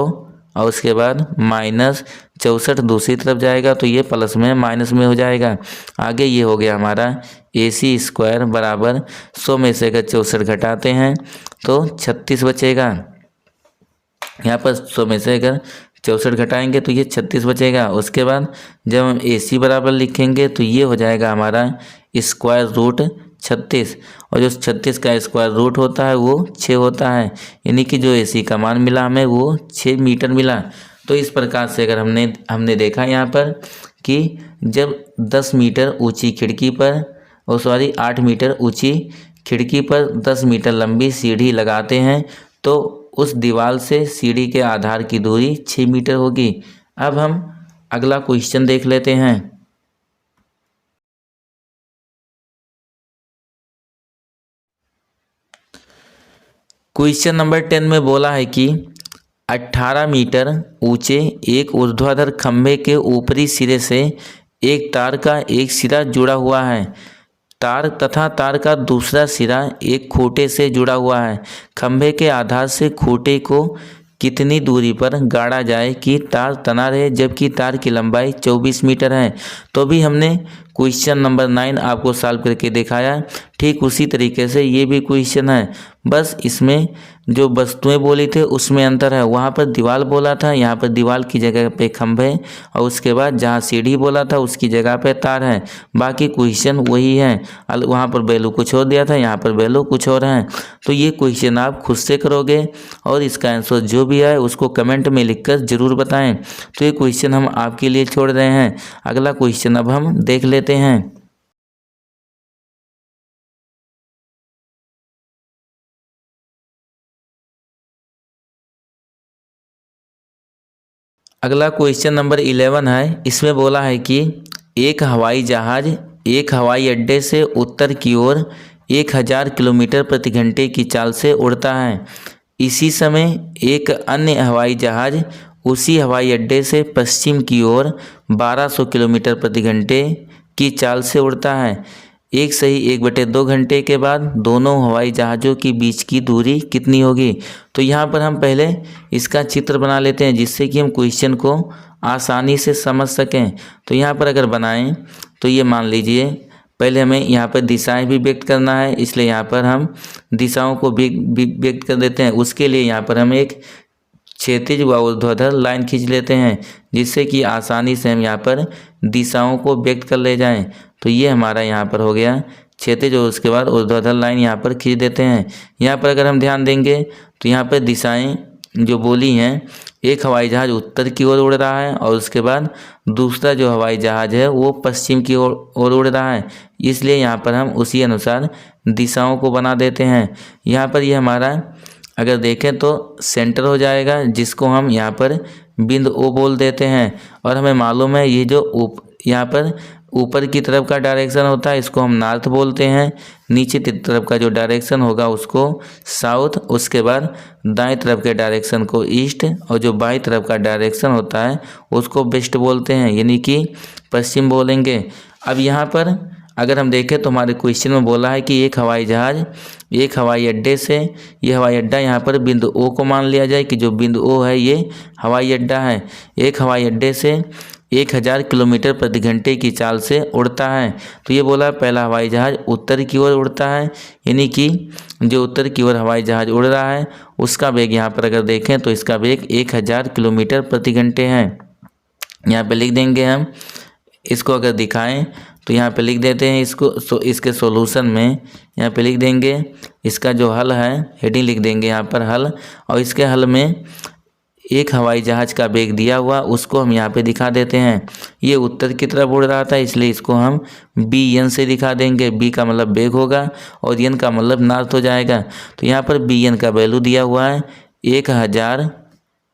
और उसके बाद माइनस 64 दूसरी तरफ जाएगा तो ये प्लस में माइनस में हो जाएगा। आगे ये हो गया हमारा AC स्क्वायर बराबर 100 में से अगर 64 घटाते हैं तो 36 बचेगा। यहाँ पर 100 में से अगर 64 घटाएंगे तो ये 36 बचेगा। उसके बाद जब हम AC बराबर लिखेंगे तो ये हो जाएगा हमारा स्क्वायर रूट 36, और जो 36 का स्क्वायर रूट होता है वो 6 होता है, यानी कि जो AC का मान मिला हमें वो 6 मीटर मिला। तो इस प्रकार से अगर हमने देखा यहाँ पर कि जब 10 मीटर ऊंची खिड़की पर 8 मीटर ऊंची खिड़की पर 10 मीटर लंबी सीढ़ी लगाते हैं तो उस दीवार से सीढ़ी के आधार की दूरी 6 मीटर होगी। अब हम अगला क्वेश्चन देख लेते हैं। क्वेश्चन नंबर 10 में बोला है कि 18 मीटर ऊंचे एक ऊर्ध्वाधर खंभे के ऊपरी सिरे से एक तार का एक सिरा जुड़ा हुआ है। तार तथा तार का दूसरा सिरा एक खूंटे से जुड़ा हुआ है। खंभे के आधार से खूंटे को कितनी दूरी पर गाड़ा जाए कि तार तना रहे, जबकि तार की लंबाई 24 मीटर है। तो भी हमने क्वेश्चन नंबर 9 आपको सॉल्व करके दिखाया। ठीक उसी तरीके से ये भी क्वेश्चन है, बस इसमें जो वस्तुएं बोली थे उसमें अंतर है। वहाँ पर दीवार बोला था, यहाँ पर दीवार की जगह पे खंभे, और उसके बाद जहाँ सीढ़ी बोला था उसकी जगह पे तार है। बाकी क्वेश्चन वही है, वहाँ पर वैल्यू कुछ और दिया था, यहाँ पर वैल्यू कुछ और है। तो ये क्वेश्चन आप खुद से करोगे और इसका आंसर जो भी आए उसको कमेंट में लिखकर ज़रूर बताएं। तो ये क्वेश्चन हम आपके लिए छोड़ रहे हैं। अगला क्वेश्चन अब हम देख लेते हैं। अगला क्वेश्चन नंबर 11 है। इसमें बोला है कि एक हवाई जहाज एक हवाई अड्डे से उत्तर की ओर 1000 किलोमीटर प्रति घंटे की चाल से उड़ता है। इसी समय एक अन्य हवाई जहाज उसी हवाई अड्डे से पश्चिम की ओर 1200 किलोमीटर प्रति घंटे की चाल से उड़ता है। एक सही 1/2 घंटे के बाद दोनों हवाई जहाज़ों के बीच की दूरी कितनी होगी। तो यहाँ पर हम पहले इसका चित्र बना लेते हैं, जिससे कि हम क्वेश्चन को आसानी से समझ सकें। तो यहाँ पर अगर बनाएं तो ये मान लीजिए, पहले हमें यहाँ पर दिशाएं भी व्यक्त करना है, इसलिए यहाँ पर हम दिशाओं को व्यक्त कर देते हैं। उसके लिए यहाँ पर हम एक क्षैतिज व ऊर्ध्वाधर लाइन खींच लेते हैं, जिससे कि आसानी से हम यहाँ पर दिशाओं को व्यक्त कर ले जाएं। तो ये हमारा यहाँ पर हो गया क्षैतिज, और उसके बाद ऊर्ध्वाधर लाइन यहाँ पर खींच देते हैं। यहाँ पर अगर हम ध्यान देंगे तो यहाँ पर दिशाएं जो बोली हैं, एक हवाई जहाज़ उत्तर की ओर उड़ रहा है और उसके बाद दूसरा जो हवाई जहाज़ है वो पश्चिम की ओर उड़ रहा है, इसलिए यहाँ पर हम उसी अनुसार दिशाओं को बना देते हैं। यहाँ पर ये हमारा अगर देखें तो सेंटर हो जाएगा, जिसको हम यहाँ पर बिंदु ओ बोल देते हैं। और हमें मालूम है ये जो यहाँ पर ऊपर की तरफ का डायरेक्शन होता है इसको हम नॉर्थ बोलते हैं, नीचे की तरफ का जो डायरेक्शन होगा उसको साउथ, उसके बाद दाएं तरफ के डायरेक्शन को ईस्ट, और जो बाईं तरफ का डायरेक्शन होता है उसको वेस्ट बोलते हैं, यानी कि पश्चिम बोलेंगे। अब यहाँ पर अगर हम देखें तो हमारे क्वेश्चन में बोला है कि एक हवाई जहाज़ एक हवाई अड्डे से, ये हवाई अड्डा यहाँ पर बिंदु ओ को मान लिया जाए कि जो बिंदु ओ है ये हवाई अड्डा है। एक हवाई अड्डे से 1000 किलोमीटर प्रति घंटे की चाल से उड़ता है। तो ये बोला पहला हवाई जहाज़ उत्तर की ओर उड़ता है, यानी कि जो उत्तर की ओर हवाई जहाज़ उड़ रहा है उसका वेग यहाँ पर अगर देखें तो इसका वेग 1000 किलोमीटर प्रति घंटे है। यहाँ पे लिख देंगे हम, इसको अगर दिखाएं तो यहाँ पे लिख देते हैं इसको, इसके सॉल्यूशन में यहाँ पे लिख देंगे इसका जो हल है, हेडिंग लिख देंगे यहाँ पर हल, और इसके हल में एक हवाई जहाज़ का वेग दिया हुआ उसको हम यहाँ पे दिखा देते हैं। ये उत्तर की तरफ उड़ रहा था, इसलिए इसको हम BN से दिखा देंगे। B का मतलब वेग होगा और N का मतलब नॉर्थ हो जाएगा। तो यहाँ पर BN का वैल्यू दिया हुआ है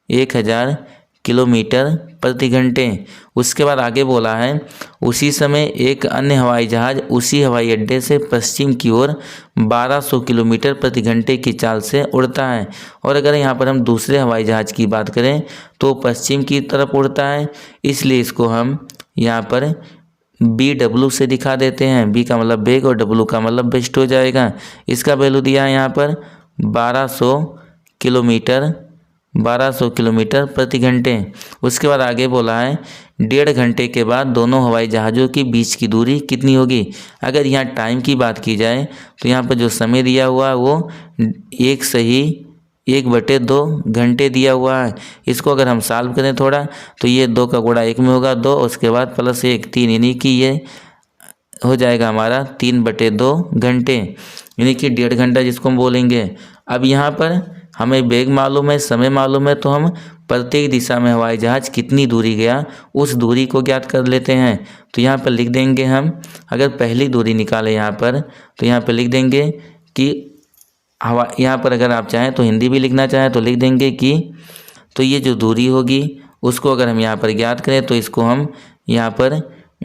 1000 किलोमीटर प्रति घंटे। उसके बाद आगे बोला है उसी समय एक अन्य हवाई जहाज़ उसी हवाई अड्डे से पश्चिम की ओर 1200 किलोमीटर प्रति घंटे की चाल से उड़ता है। और अगर यहाँ पर हम दूसरे हवाई जहाज़ की बात करें तो पश्चिम की तरफ उड़ता है, इसलिए इसको हम यहाँ पर BW से दिखा देते हैं। B का मतलब वेग और W का मतलब वेस्ट हो जाएगा। इसका वैल्यू दिया है यहाँ पर 1200 किलोमीटर प्रति घंटे। उसके बाद आगे बोला है 1.5 घंटे के बाद दोनों हवाई जहाज़ों के बीच की दूरी कितनी होगी। अगर यहाँ टाइम की बात की जाए तो यहाँ पर जो समय दिया हुआ है वो 1/2 घंटे दिया हुआ है। इसको अगर हम सॉल्व करें थोड़ा तो ये 2 का गुणा 1 में होगा 2, उसके बाद प्लस 1 3, यानी कि ये हो जाएगा हमारा 3/2 घंटे, यानी कि 1.5 घंटा जिसको हम बोलेंगे। अब यहाँ पर हमें वेग मालूम है, समय मालूम है, तो हम प्रत्येक दिशा में हवाई जहाज़ कितनी दूरी गया उस दूरी को ज्ञात कर लेते हैं। तो यहाँ पर लिख देंगे हम, अगर पहली दूरी निकालें यहाँ पर तो यहाँ पर लिख देंगे कि यहाँ पर अगर आप चाहें तो हिंदी भी लिखना चाहें तो लिख देंगे कि, तो ये जो दूरी होगी उसको अगर हम यहाँ पर ज्ञात करें तो इसको हम यहाँ पर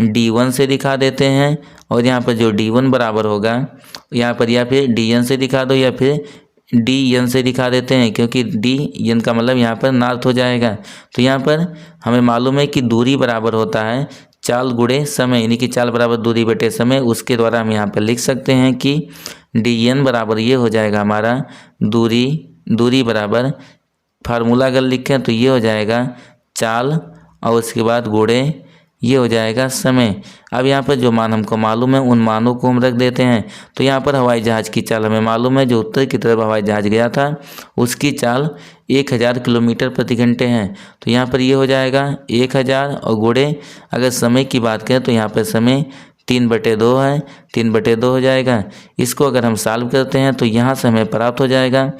D1 से दिखा देते हैं। और यहाँ पर जो D1 बराबर होगा यहाँ पर या फिर DN से दिखा दो या फिर DN से दिखा देते हैं, क्योंकि DN का मतलब यहाँ पर नॉर्थ हो जाएगा। तो यहाँ पर हमें मालूम है कि दूरी बराबर होता है चाल गुणे समय यानी कि चाल बराबर दूरी बटे समय, उसके द्वारा हम यहाँ पर लिख सकते हैं कि dn बराबर ये हो जाएगा हमारा दूरी बराबर, फार्मूला अगर लिखें तो ये हो जाएगा चाल और उसके बाद गुणे ये हो जाएगा समय। अब यहाँ पर जो मान हमको मालूम है उन मानों को हम रख देते हैं। तो यहाँ पर हवाई जहाज़ की चाल हमें मालूम है, जो उत्तर की तरफ हवाई जहाज़ गया था उसकी चाल 1000 किलोमीटर प्रति घंटे है। तो यहाँ पर ये हो जाएगा 1000 और गुणे अगर समय की बात करें तो यहाँ पर समय 3/2 है, 3/2 हो जाएगा। इसको अगर हम सॉल्व करते हैं तो यहाँ से हमें प्राप्त हो जाएगा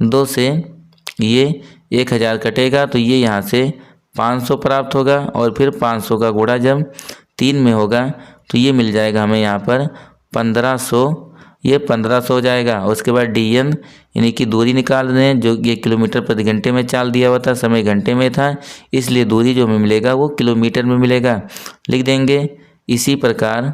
2 से ये 1000 कटेगा तो ये यहाँ से 500 प्राप्त होगा और फिर 500 का गुणा जब 3 में होगा तो ये मिल जाएगा हमें यहाँ पर 1500, ये 1500 हो जाएगा। उसके बाद dn यानी कि दूरी निकाल रहे हैं, जो ये किलोमीटर प्रति घंटे में चाल दिया हुआ था, समय घंटे में था, इसलिए दूरी जो हमें मिलेगा वो किलोमीटर में मिलेगा। लिख देंगे इसी प्रकार,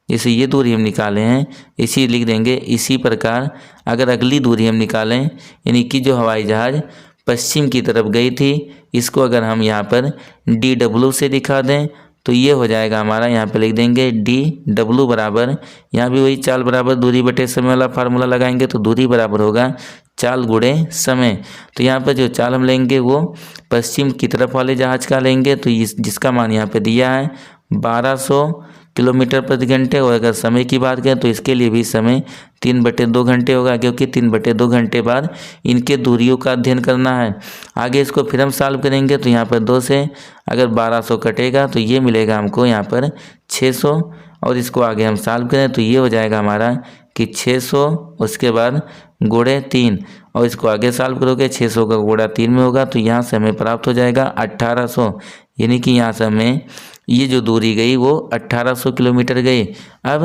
जैसे ये दूरी हम निकाले हैं इसी लिख देंगे। इसी प्रकार अगर अगली दूरी हम निकालें यानी कि जो हवाई जहाज़ पश्चिम की तरफ गई थी, इसको अगर हम यहाँ पर dw से दिखा दें तो ये हो जाएगा हमारा, यहाँ पे लिख देंगे dw बराबर, यहाँ भी वही चाल बराबर दूरी बटे समय वाला फार्मूला लगाएंगे तो दूरी बराबर होगा चाल गुणे समय। तो यहाँ पर जो चाल हम लेंगे वो पश्चिम की तरफ वाले जहाज़ का लेंगे, तो जिसका मान यहाँ पे दिया है 1200 किलोमीटर प्रति घंटे। और अगर समय की बात करें तो इसके लिए भी समय 3/2 घंटे होगा, क्योंकि 3/2 घंटे बाद इनके दूरियों का अध्ययन करना है। आगे इसको फिर हम सॉल्व करेंगे तो यहाँ पर 2 से अगर 1200 कटेगा तो ये मिलेगा हमको यहाँ पर 600, और इसको आगे हम सॉल्व करें तो ये हो जाएगा हमारा कि 600 उसके बाद गुणे 3, और इसको आगे सॉल्व करोगे 600 का गुणा 3 में होगा तो यहाँ से हमें प्राप्त हो जाएगा 1800, यानी कि यहाँ से हमें ये जो दूरी गई वो 1800 किलोमीटर गई। अब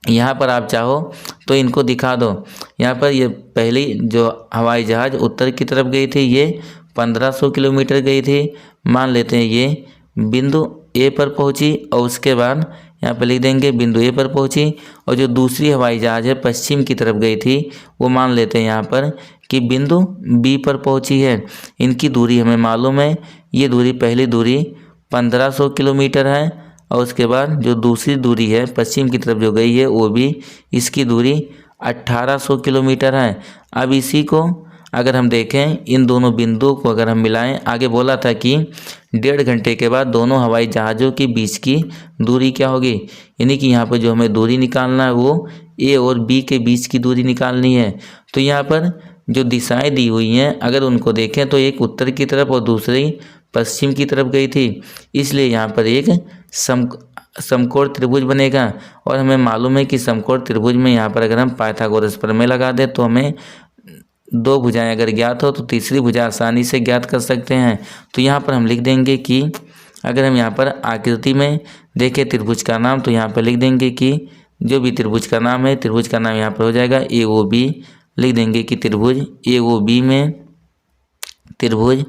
यहाँ पर आप चाहो तो इनको दिखा दो। यहाँ पर ये पहली जो हवाई जहाज़ उत्तर की तरफ गई थी ये 1500 किलोमीटर गई थी। मान लेते हैं ये बिंदु ए पर पहुँची और उसके बाद यहाँ पर लिख देंगे बिंदु ए पर पहुँची, और जो दूसरी हवाई जहाज़ है पश्चिम की तरफ गई थी वो मान लेते हैं यहाँ पर कि बिंदु बी पर पहुँची है। इनकी दूरी हमें मालूम है, ये दूरी पहली दूरी 1500 किलोमीटर है, और उसके बाद जो दूसरी दूरी है पश्चिम की तरफ जो गई है वो भी, इसकी दूरी 1800 किलोमीटर है। अब इसी को अगर हम देखें इन दोनों बिंदुओं को अगर हम मिलाएं, आगे बोला था कि 1.5 घंटे के बाद दोनों हवाई जहाज़ों के बीच की दूरी क्या होगी, यानी कि यहाँ पर जो हमें दूरी निकालना है वो ए और बी के बीच की दूरी निकालनी है। तो यहाँ पर जो दिशाएं दी हुई हैं अगर उनको देखें तो एक उत्तर की तरफ और दूसरी पश्चिम की तरफ गई थी, इसलिए यहाँ पर एक समकोण त्रिभुज बनेगा। और हमें मालूम है कि समकोण त्रिभुज में यहाँ पर अगर हम पाइथागोरस प्रमेय लगा दें तो हमें 2 भुजाएं अगर ज्ञात हो तो तीसरी भुजा आसानी से ज्ञात कर सकते हैं। तो यहाँ पर हम लिख देंगे कि अगर हम यहाँ पर आकृति में देखें त्रिभुज का नाम, तो यहाँ पर लिख देंगे कि जो भी त्रिभुज का नाम है, त्रिभुज का नाम यहाँ पर हो जाएगा AOB। लिख देंगे कि त्रिभुज AOB में, त्रिभुज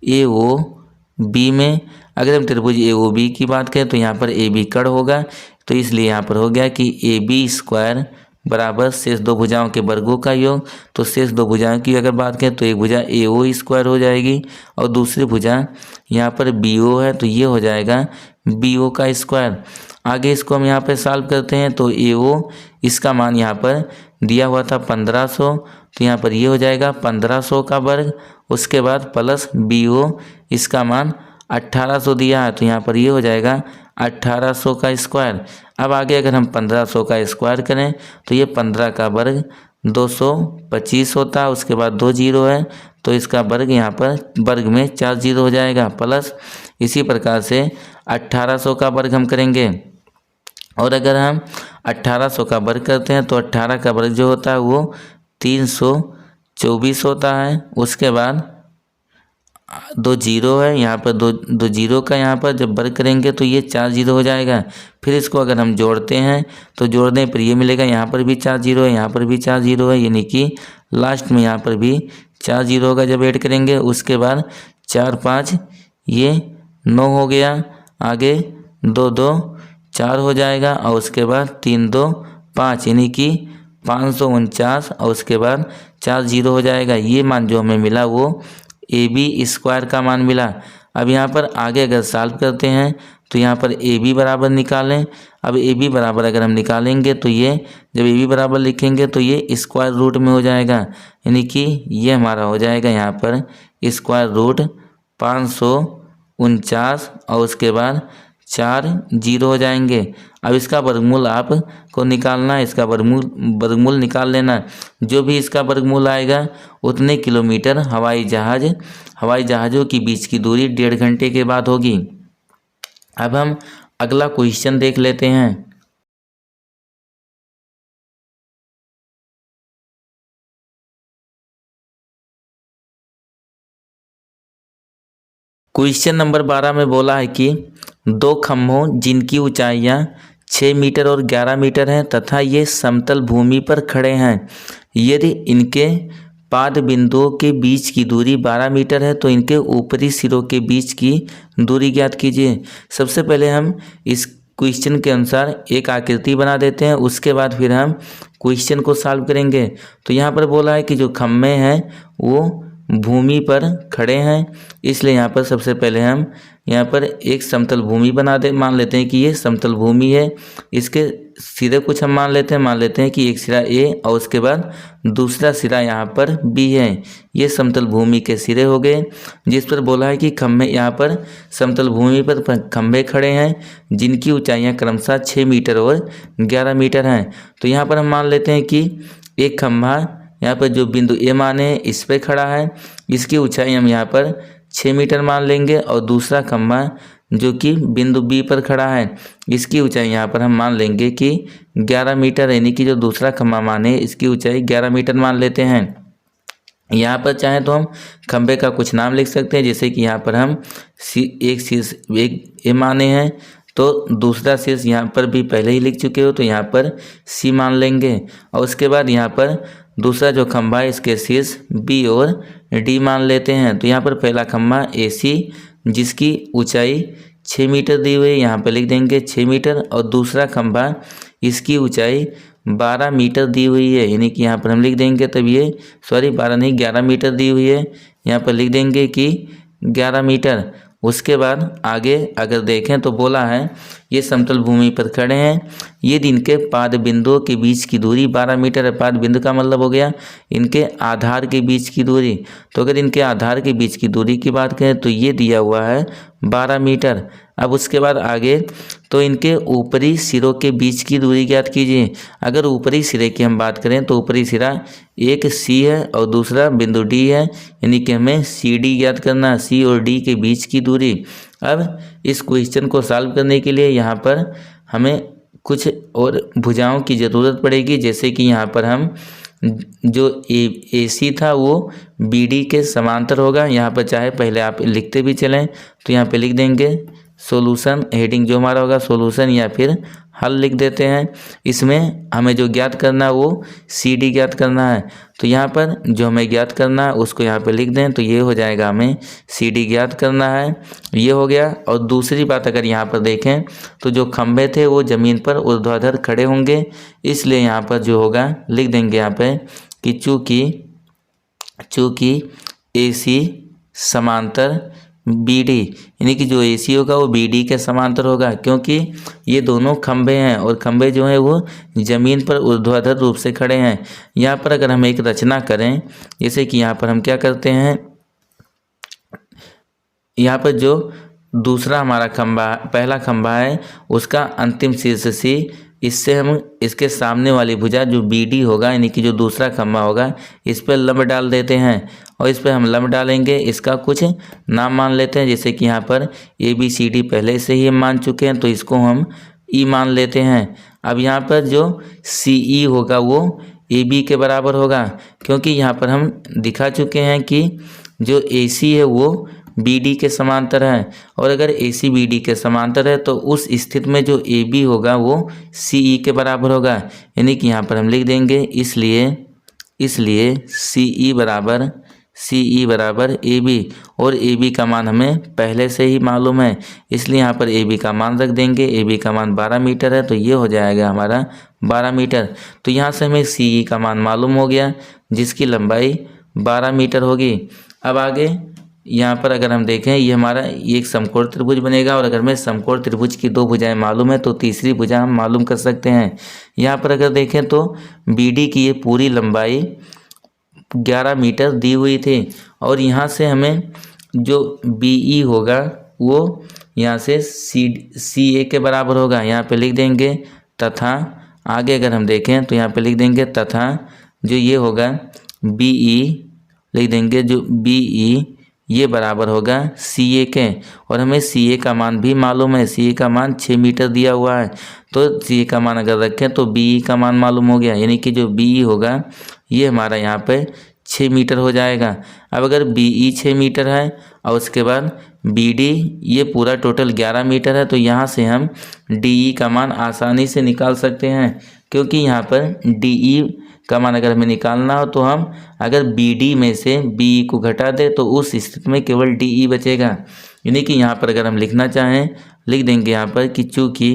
AOB में अगर हम त्रिभुज AOB की बात करें तो यहाँ पर AB कड़ होगा, तो इसलिए यहाँ पर हो गया कि AB² बराबर शेष 2 भुजाओं के वर्गों का योग। तो शेष 2 भुजाओं की अगर बात करें तो एक भुजा AO² हो जाएगी और दूसरी भुजा यहाँ पर BO है, तो ये हो जाएगा BO का स्क्वायर। आगे इसको हम यहाँ पर सॉल्व करते हैं तो AO इसका मान यहाँ पर दिया हुआ था 1500, तो यहाँ पर ये हो जाएगा 1500 का वर्ग, उसके बाद प्लस BO इसका मान 1800 दिया है, तो यहाँ पर ये हो जाएगा 1800 का स्क्वायर। अब आगे अगर हम 1500 का स्क्वायर करें तो ये 15 का वर्ग 225 होता है, उसके बाद 2 जीरो है तो इसका वर्ग यहाँ पर वर्ग में 4 जीरो हो जाएगा, प्लस इसी प्रकार से 1800 का वर्ग हम करेंगे। और अगर हम 1800 का वर्ग करते हैं तो 18 का वर्ग जो होता है वो 324 होता है, उसके बाद 2 जीरो है यहाँ पर, दो जीरो का यहाँ पर जब वर्ग करेंगे तो ये 4 जीरो हो जाएगा। फिर इसको अगर हम जोड़ते हैं तो जोड़ने पर ये मिलेगा, यहाँ पर भी 4 जीरो है, यहाँ पर भी 4 जीरो है, यानी कि लास्ट में यहाँ पर भी 4 जीरो होगा जब ऐड करेंगे। उसके बाद 4 5 ये 9 हो गया, आगे 2 2 4 हो जाएगा, और उसके बाद 3 2 5 यानी कि 549, और उसके बाद 4 जीरो हो जाएगा। ये मान जो हमें मिला वो AB² का मान मिला। अब यहाँ पर आगे अगर सॉल्व करते हैं तो यहाँ पर ए बी बराबर निकालें। अब ए बी बराबर अगर हम निकालेंगे तो ये जब ए बी बराबर लिखेंगे तो ये स्क्वायर रूट में हो जाएगा, यानी कि ये हमारा हो जाएगा यहाँ पर स्क्वायर रूट 549 और उसके बाद 4 जीरो हो जाएंगे। अब इसका वर्गमूल आपको निकालना है, इसका वर्गमूल निकाल लेना। जो भी इसका वर्गमूल आएगा उतने किलोमीटर हवाई जहाज़ों के बीच की दूरी 1.5 घंटे के बाद होगी। अब हम अगला क्वेश्चन देख लेते हैं। क्वेश्चन नंबर 12 में बोला है कि दो खम्भों जिनकी ऊंचाइयां 6 मीटर और 11 मीटर हैं तथा ये समतल भूमि पर खड़े हैं, यदि इनके पाद बिंदुओं के बीच की दूरी 12 मीटर है तो इनके ऊपरी सिरों के बीच की दूरी ज्ञात कीजिए। सबसे पहले हम इस क्वेश्चन के अनुसार एक आकृति बना देते हैं, उसके बाद फिर हम क्वेश्चन को सॉल्व करेंगे। तो यहाँ पर बोला है कि जो खम्भे हैं वो भूमि पर खड़े हैं, इसलिए यहाँ पर सबसे पहले हम यहाँ पर एक समतल भूमि मान लेते हैं कि ये समतल भूमि है। इसके सिरे कुछ हम मान लेते हैं कि एक सिरा ए और उसके बाद दूसरा सिरा यहाँ पर बी है। ये समतल भूमि के सिरे हो गए, जिस पर बोला है कि खम्भे यहाँ पर समतल भूमि पर खम्भे खड़े हैं जिनकी ऊंचाइयाँ क्रमशः 6 मीटर और 11 मीटर हैं। तो यहाँ पर हम मान लेते हैं कि एक खम्भा यहाँ पर जो बिंदु ए माने इस पे खड़ा है, इसकी ऊंचाई हम यहाँ पर 6 मीटर मान लेंगे, और दूसरा खम्भा जो कि बिंदु बी पर खड़ा है इसकी ऊंचाई यहाँ पर हम मान लेंगे कि 11 मीटर, यानी कि जो दूसरा खम्भा माने इसकी ऊंचाई 11 मीटर मान लेते हैं। यहाँ पर चाहे तो हम खम्भे का कुछ नाम लिख सकते हैं, जैसे कि यहाँ पर हम एक ए माने हैं तो दूसरा शीर्ष यहाँ पर भी पहले ही लिख चुके हो तो यहाँ पर सी मान लेंगे, और उसके बाद यहाँ पर दूसरा जो खम्भा है इसके शीर्ष बी और डी मान लेते हैं। तो यहाँ पर पहला खम्भा ए सी जिसकी ऊंचाई 6 मीटर दी हुई है, यहाँ पर लिख देंगे 6 मीटर, और दूसरा खम्भा इसकी ऊंचाई 12 मीटर दी हुई है, यानी कि यहाँ पर हम लिख देंगे तब ये 12 नहीं 11 मीटर दी हुई है, यहाँ पर लिख देंगे कि 11 मीटर। उसके बाद आगे अगर देखें तो बोला है ये समतल भूमि पर खड़े हैं, ये इनके पाद बिंदुओं के बीच की दूरी 12 मीटर है। पाद बिंदु का मतलब हो गया इनके आधार के बीच की दूरी। तो अगर इनके आधार के बीच की दूरी की बात करें तो ये दिया हुआ है 12 मीटर। अब उसके बाद आगे तो इनके ऊपरी सिरों के बीच की दूरी ज्ञात कीजिए। अगर ऊपरी सिरे की हम बात करें तो ऊपरी सिरा एक सी है और दूसरा बिंदु डी है, यानी कि हमें सी डी ज्ञात करना, सी और डी के बीच की दूरी। अब इस क्वेश्चन को सॉल्व करने के लिए यहाँ पर हमें कुछ और भुजाओं की ज़रूरत पड़ेगी, जैसे कि यहाँ पर हम जो ए सी था वो बी डी के समांतर होगा। यहाँ पर चाहे पहले आप लिखते भी चलें तो यहाँ पे लिख देंगे सॉल्यूशन, हेडिंग जो हमारा होगा सॉल्यूशन या फिर हल लिख देते हैं। इसमें हमें जो ज्ञात करना है वो सी डी ज्ञात करना है, तो यहाँ पर जो हमें ज्ञात करना है उसको यहाँ पे लिख दें तो ये हो जाएगा हमें सी डी ज्ञात करना है, ये हो गया। और दूसरी बात अगर यहाँ पर देखें तो जो खंभे थे वो ज़मीन पर ऊर्ध्वाधर खड़े होंगे, इसलिए यहाँ पर जो होगा लिख देंगे यहाँ पे कि चूँकि ए सी समांतर बी डी, यानी कि जो ए सी होगा वो बी डी के समांतर होगा, क्योंकि ये दोनों खंभे हैं और खंभे जो हैं वो ज़मीन पर ऊर्ध्वाधर रूप से खड़े हैं। यहाँ पर अगर हम एक रचना करें, जैसे कि यहाँ पर हम क्या करते हैं, यहाँ पर जो दूसरा हमारा खंभा पहला खंभा है उसका अंतिम शीर्ष सी, इससे हम इसके सामने वाली भुजा जो बी डी होगा यानी कि जो दूसरा खंभा होगा इस पर लंब डाल देते हैं, और इस पर हम लंब डालेंगे, इसका कुछ नाम मान लेते हैं, जैसे कि यहाँ पर ए बी सी डी पहले से ही हम मान चुके हैं तो इसको हम ई मान लेते हैं। अब यहाँ पर जो सी ई होगा वो ए बी के बराबर होगा, क्योंकि यहाँ पर हम दिखा चुके हैं कि जो ए सी है वो बी डी के समांतर है, और अगर ए सी बी डी के समांतर है तो उस स्थिति में जो ए बी होगा वो सी ई के बराबर होगा, यानी कि यहाँ पर हम लिख देंगे इसलिए सी ई बराबर ए बी, और ए बी का मान हमें पहले से ही मालूम है, इसलिए यहाँ पर ए बी का मान रख देंगे। ए बी का मान 12 मीटर है तो ये हो जाएगा हमारा 12 मीटर। तो यहाँ से हमें सी ई का मान मालूम हो गया जिसकी लंबाई 12 मीटर होगी। अब आगे यहाँ पर अगर हम देखें ये हमारा ये एक समकोण त्रिभुज बनेगा, और अगर हमें समकोण त्रिभुज की दो भुजाएं मालूम है तो तीसरी भुजा हम मालूम कर सकते हैं। यहाँ पर अगर देखें तो BD की ये पूरी लंबाई 11 मीटर दी हुई थी, और यहाँ से हमें जो BE होगा वो यहाँ से CA के बराबर होगा। यहाँ पे लिख देंगे तथा आगे अगर हम देखें तो यहाँ पे लिख देंगे तथा जो ये होगा BE लिख देंगे, जो BE ये बराबर होगा CA के, और हमें CA का मान भी मालूम है। CA का मान 6 मीटर दिया हुआ है, तो CA का मान अगर रखें तो BE का मान मालूम हो गया, यानी कि जो BE होगा ये हमारा यहाँ पे 6 मीटर हो जाएगा। अब अगर BE 6 मीटर है और उसके बाद BD ये पूरा टोटल 11 मीटर है, तो यहाँ से हम DE का मान आसानी से निकाल सकते हैं, क्योंकि यहाँ पर DE का मान अगर हमें निकालना हो तो हम अगर BD में से BE को घटा दें तो उस स्थिति में केवल DE बचेगा। यानी कि यहाँ पर अगर हम लिखना चाहें लिख देंगे यहाँ पर कि चूँकि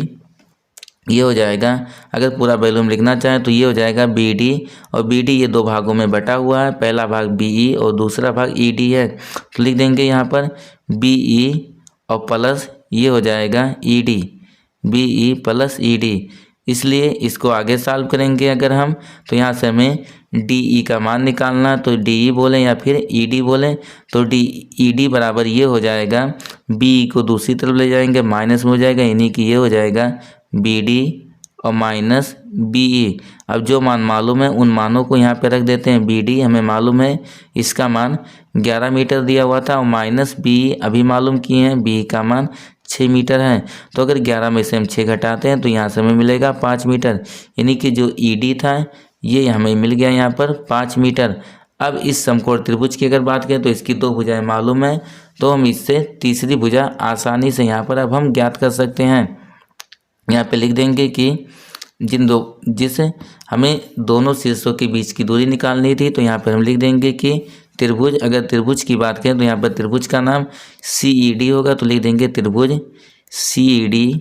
ये हो जाएगा, अगर पूरा वैल्यूम लिखना चाहें तो ये हो जाएगा BD, और BD ये दो भागों में बटा हुआ है, पहला भाग BE और दूसरा भाग ED है, तो लिख देंगे यहाँ पर BE और प्लस ये हो जाएगा ED, BE प्लस ED। इसलिए इसको आगे सॉल्व करेंगे अगर हम, तो यहाँ से हमें DE का मान निकालना, तो DE बोलें या फिर ED बोलें, तो ED बराबर ये हो जाएगा, BE को दूसरी तरफ ले जाएंगे माइनस में हो जाएगा, यानी कि ये हो जाएगा BD और माइनस BE। अब जो मान मालूम है उन मानों को यहाँ पे रख देते हैं। BD हमें मालूम है इसका मान 11 मीटर दिया हुआ था, और माइनस BE अभी मालूम किए हैं, BE का मान 6 मीटर है। तो अगर 11 में से हम 6 घटाते हैं तो यहाँ से हमें मिलेगा 5 मीटर, यानी कि जो ED था ये हमें मिल गया यहाँ पर 5 मीटर। अब इस समकोण त्रिभुज की अगर बात करें तो इसकी दो भुजाएं मालूम है, तो हम इससे तीसरी भुजा आसानी से यहाँ पर अब हम ज्ञात कर सकते हैं। यहाँ पे लिख देंगे कि जिसे हमें दोनों शीर्षों के बीच की दूरी निकालनी थी, तो यहाँ पर हम लिख देंगे कि त्रिभुज, अगर त्रिभुज की बात करें तो यहाँ पर त्रिभुज का नाम CED होगा, तो लिख देंगे त्रिभुज CED।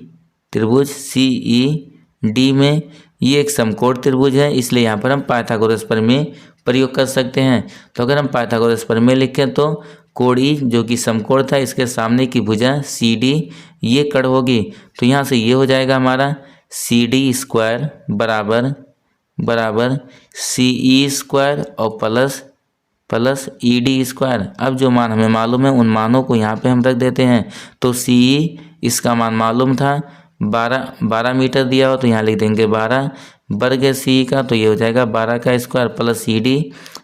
त्रिभुज CED में ये एक समकोण त्रिभुज है, इसलिए यहाँ पर हम पाइथागोरस प्रमेय प्रयोग कर सकते हैं। तो अगर हम पाइथागोरस प्रमेय लिखें तो कोड़ी जो कि समकोण था इसके सामने की भुजा CD ये कड़ होगी, तो यहाँ से ये हो जाएगा हमारा CD स्क्वायर बराबर CE स्क्वायर और प्लस ED स्क्वायर। अब जो मान हमें मालूम है उन मानों को यहाँ पे हम रख देते हैं, तो CE इसका मान मालूम था 12 मीटर दिया हो, तो यहाँ लिख देंगे 12 वर्ग है CE का, तो ये हो जाएगा 12 का स्क्वायर प्लस ED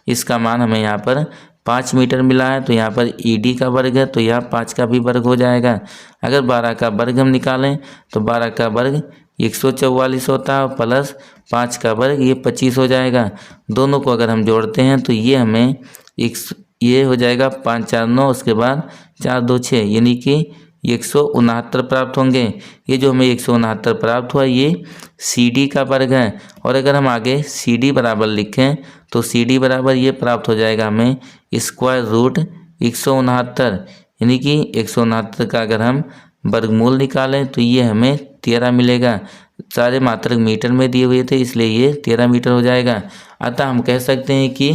इसका मान हमें यहाँ पर 5 मीटर मिला है, तो यहाँ पर ED का वर्ग है, तो यहाँ 5 का भी वर्ग हो जाएगा। अगर 12 का वर्ग हम निकालें तो 12 का वर्ग 144 होता है, प्लस 5 का वर्ग ये 25 हो जाएगा। दोनों को अगर हम जोड़ते हैं तो ये हमें ये हो जाएगा 5 4 9, उसके बाद 4 2 6, यानी कि 169 प्राप्त होंगे। ये जो हमें 169 प्राप्त हुआ ये CD का वर्ग है, और अगर हम आगे CD बराबर लिखें तो CD बराबर ये प्राप्त हो जाएगा हमें स्क्वायर रूट 169, यानी कि 169 का अगर हम वर्गमूल निकालें तो ये हमें 13 मिलेगा। सारे मात्रक मीटर में दिए हुए थे इसलिए ये 13 मीटर हो जाएगा। अतः हम कह सकते हैं कि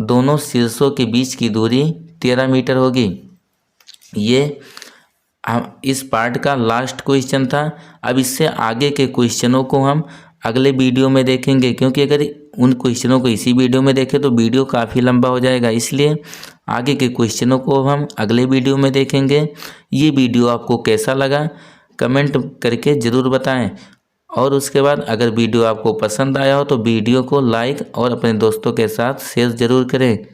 दोनों शीर्षों के बीच की दूरी 13 मीटर होगी। ये इस पार्ट का लास्ट क्वेश्चन था। अब इससे आगे के क्वेश्चनों को हम अगले वीडियो में देखेंगे, क्योंकि अगर उन क्वेश्चनों को इसी वीडियो में देखें तो वीडियो काफ़ी लंबा हो जाएगा, इसलिए आगे के क्वेश्चनों को हम अगले वीडियो में देखेंगे। ये वीडियो आपको कैसा लगा कमेंट करके ज़रूर बताएं, और उसके बाद अगर वीडियो आपको पसंद आया हो तो वीडियो को लाइक और अपने दोस्तों के साथ शेयर ज़रूर करें।